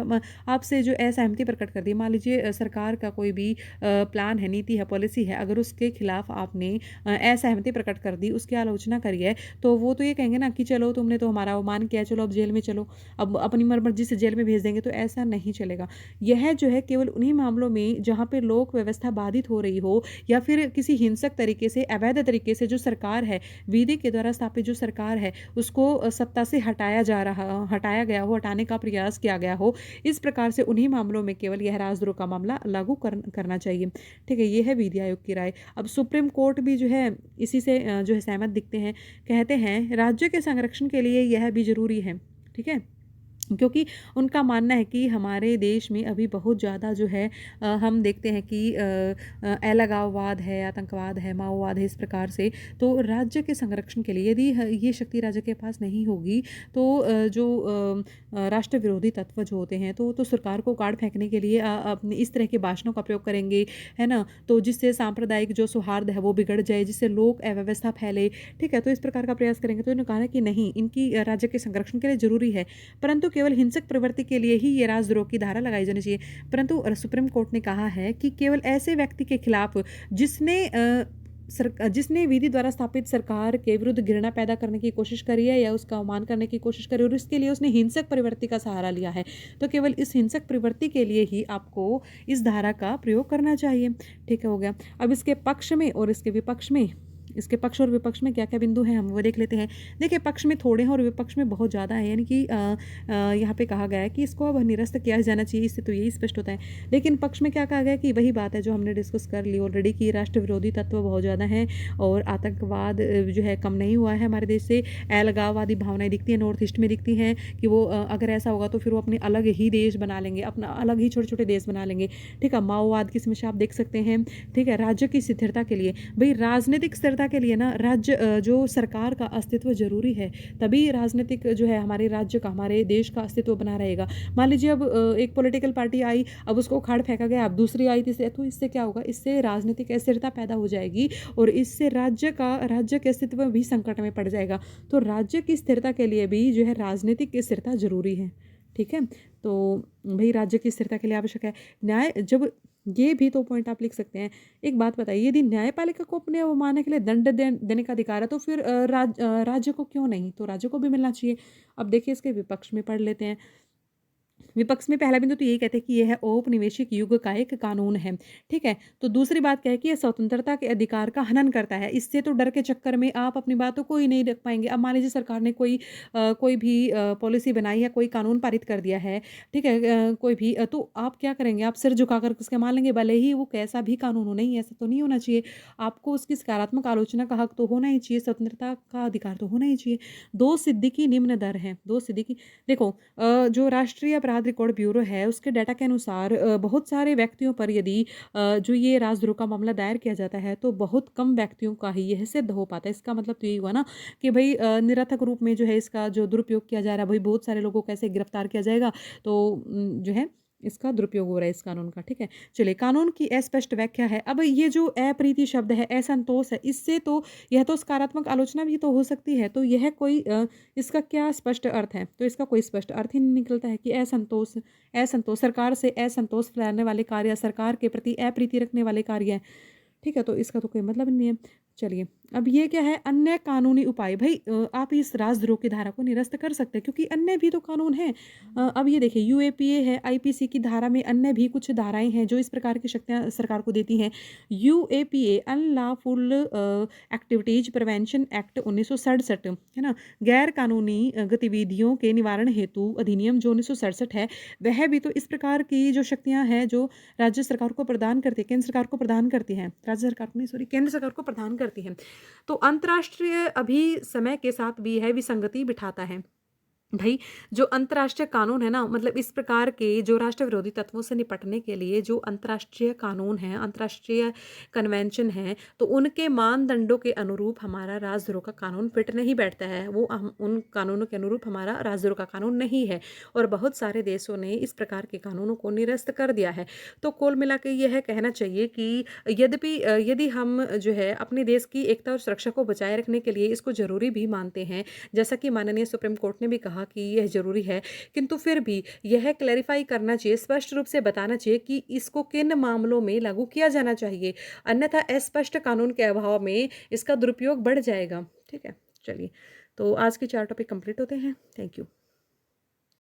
आपसे जो असहमति प्रकट कर दी, मान लीजिए सरकार का कोई भी प्लान है, नीति है, पॉलिसी है, अगर उसके खिलाफ आपने असहमति प्रकट कर दी, उसकी आलोचना करी है, तो वो तो ये कहेंगे ना कि चलो तुमने तो हमारा अवमान किया, चलो अब जेल में चलो, अब अपनी मर्जी से जेल में भेज देंगे, तो ऐसा नहीं चलेगा। यह जो है केवल उन्हीं मामलों में जहाँ पे लोक व्यवस्था बाधित हो रही हो या फिर किसी हिंसक तरीके से, अवैध तरीके से जो सरकार है, विधि के द्वारा स्थापित जो सरकार है, उसको सत्ता से हटाया गया हो, हटाने का प्रयास किया गया हो, इस प्रकार से उन्हीं मामलों में केवल यह राजद्रोह का मामला लागू करना चाहिए। ठीक है, ये है विधि आयोग की राय। अब सुप्रीम कोर्ट भी जो है इसी से जो है सहमत दिखते हैं, कहते हैं राज्य के संरक्षण के लिए यह भी जरूरी है। ठीक है, क्योंकि उनका मानना है कि हमारे देश में अभी बहुत ज़्यादा जो है हम देखते हैं कि अलगाववाद है, आतंकवाद है, माओवाद है, इस प्रकार से। तो राज्य के संरक्षण के लिए यदि ये शक्ति राज्य के पास नहीं होगी, तो जो राष्ट्र विरोधी तत्व जो होते हैं तो सरकार को गाड़ फेंकने के लिए अपने इस तरह के भाषणों का प्रयोग करेंगे, है ना, तो जिससे सांप्रदायिक जो सौहार्द है वो बिगड़ जाए, जिससे लोक अव्यवस्था फैले। ठीक है, तो इस प्रकार का प्रयास करेंगे। तो इन्होंने कहा कि नहीं, इनकी राज्य के संरक्षण के लिए जरूरी है, परंतु केवल हिंसक प्रवृत्ति के लिए ही ये राजद्रोह की धारा लगाई जानी चाहिए। परंतु सुप्रीम कोर्ट ने कहा है कि केवल ऐसे व्यक्ति के खिलाफ जिसने विधि द्वारा स्थापित सरकार के विरुद्ध घृणा पैदा करने की कोशिश करी है या उसका अवमान करने की कोशिश करी और इसके लिए उसने हिंसक प्रवृत्ति का सहारा लिया है, तो केवल इस हिंसक प्रवृत्ति के लिए ही आपको इस धारा का प्रयोग करना चाहिए। ठीक है, हो गया। अब इसके पक्ष में और इसके विपक्ष में, इसके पक्ष और विपक्ष में क्या क्या बिंदु हैं हम वो देख लेते हैं। देखिए, पक्ष में थोड़े हैं और विपक्ष में बहुत ज़्यादा है, यानी कि यहाँ पे कहा गया है कि इसको अब निरस्त किया जाना चाहिए, इससे तो यही स्पष्ट होता है। लेकिन पक्ष में क्या कहा गया कि वही बात है जो हमने डिस्कस कर ली ऑलरेडी कि राष्ट्र विरोधी तत्व बहुत ज़्यादा हैं और आतंकवाद जो है कम नहीं हुआ है हमारे देश से। अलगाववादी भावनाएं दिखती हैं, नॉर्थ ईस्ट में दिखती हैं कि वो अगर ऐसा होगा तो फिर वो अपने अलग ही देश बना लेंगे, अपना अलग ही छोटे छोटे देश बना लेंगे। ठीक है, माओवाद की समस्या आप देख सकते हैं। ठीक है, राज्य की स्थिरता के लिए, भाई राजनीतिक स्थिरता के लिए ना राज्य जो सरकार का अस्तित्व जरूरी है, तभी राजनीतिक जो है हमारे राज्य का, हमारे देश का अस्तित्व बना रहेगा। मान लीजिए अब एक पॉलिटिकल पार्टी आई, अब उसको उखाड़ फेंका गया, अब दूसरी आई तीसरी, तो इससे क्या होगा, इससे राजनीतिक अस्थिरता पैदा हो जाएगी और इससे राज्य के अस्तित्व भी संकट में पड़ जाएगा। तो राज्य की स्थिरता के लिए भी जो है राजनीतिक स्थिरता जरूरी है। ठीक है, तो भाई राज्य की स्थिरता के लिए आवश्यक है न्याय। जब ये भी तो पॉइंट आप लिख सकते हैं। एक बात बताइए, यदि न्यायपालिका को अपने अवमानना के लिए दंड देने का अधिकार है तो फिर राज्य को क्यों नहीं, तो राज्य को भी मिलना चाहिए। अब देखिए इसके विपक्ष में पढ़ लेते हैं। विपक्ष में पहला बिंदु तो यही कहते हैं कि यह औपनिवेशिक युग का एक कानून है। ठीक है, तो दूसरी बात क्या है कि यह स्वतंत्रता के अधिकार का हनन करता है। इससे तो डर के चक्कर में आप अपनी बातों को ही नहीं रख पाएंगे। अब मान लीजिए सरकार ने कोई भी पॉलिसी बनाई है, कोई कानून पारित कर दिया है, ठीक है, कोई भी तो आप क्या करेंगे, आप सिर झुकाकर उसके मान लेंगे, भले ही वो कैसा भी कानून हो। नहीं, ऐसा तो नहीं होना चाहिए। आपको उसकी सकारात्मक आलोचना का हक तो होना ही चाहिए, स्वतंत्रता का अधिकार तो होना ही चाहिए। दो सिद्दीकी निम्न दर है, दो सिद्दीकी। देखो जो राष्ट्रीय अपराध रिकॉर्ड ब्यूरो है उसके डाटा के अनुसार बहुत सारे व्यक्तियों पर यदि जो ये राजद्रोह का मामला दायर किया जाता है तो बहुत कम व्यक्तियों का ही यह सिद्ध हो पाता है। इसका मतलब तो यही हुआ ना कि भाई निरर्थक रूप में जो है इसका जो दुरुपयोग किया जा रहा है, भाई बहुत सारे लोगों को कैसे गिरफ्तार किया जाएगा, तो जो है इसका दुरुपयोग हो रहा है इस कानून का। ठीक है, चलिए, कानून की अस्पष्ट व्याख्या है। अब ये जो अप्रीति शब्द है, असंतोष है, इससे तो यह तो सकारात्मक आलोचना भी तो हो सकती है, तो यह कोई इसका क्या स्पष्ट अर्थ है, तो इसका कोई स्पष्ट अर्थ ही नहीं निकलता है कि असंतोष सरकार से असंतोष फैलाने वाले कार्य, सरकार के प्रति अप्रीति रखने वाले कार्य हैं। ठीक है, तो इसका तो कोई मतलब नहीं है। चलिए, अब ये क्या है, अन्य कानूनी उपाय। भाई आप इस राजद्रोह की धारा को निरस्त कर सकते हैं क्योंकि अन्य भी तो कानून हैं। अब ये देखिए, यूएपीए है, आईपीसी की धारा में अन्य भी कुछ धाराएं हैं जो इस प्रकार की शक्तियां सरकार को देती हैं। UAPA unlawful activities prevention act 1967 है ना, गैर कानूनी गतिविधियों के निवारण हेतु अधिनियम जो 1967 है, वह भी तो इस प्रकार की जो शक्तियां हैं जो राज्य सरकार को प्रदान करती है, केंद्र सरकार को प्रदान करती हैं, राज्य सरकार को नहीं, सॉरी, केंद्र सरकार को प्रदान करती है। तो अंतर्राष्ट्रीय अभी समय के साथ भी यह विसंगति बिठाता है। भई जो अंतर्राष्ट्रीय कानून है ना, मतलब इस प्रकार के जो राष्ट्र विरोधी तत्वों से निपटने के लिए जो अंतर्राष्ट्रीय कानून हैं, अंतर्राष्ट्रीय कन्वेंशन हैं, तो उनके मानदंडों के अनुरूप हमारा राजद्रोह का कानून फिट नहीं बैठता है। वो हम उन कानूनों के अनुरूप हमारा राजद्रोह का कानून नहीं है और बहुत सारे देशों ने इस प्रकार के कानूनों को निरस्त कर दिया है। तो कुल मिला के यह कहना चाहिए कि यदि हम जो है अपने देश की एकता और सुरक्षा को बचाए रखने के लिए इसको ज़रूरी भी मानते हैं, जैसा कि माननीय सुप्रीम कोर्ट ने भी कहा कि यह ज़रूरी है, किंतु फिर भी यह क्लैरिफ़ाई करना चाहिए, स्पष्ट रूप से बताना चाहिए कि इसको किन मामलों में लागू किया जाना चाहिए। अन्यथा अस्पष्ट कानून के अभाव में इसका दुरुपयोग बढ़ जाएगा। ठीक है? चलिए, तो आज के 4 टॉपिक कंप्लीट होते हैं। Thank you.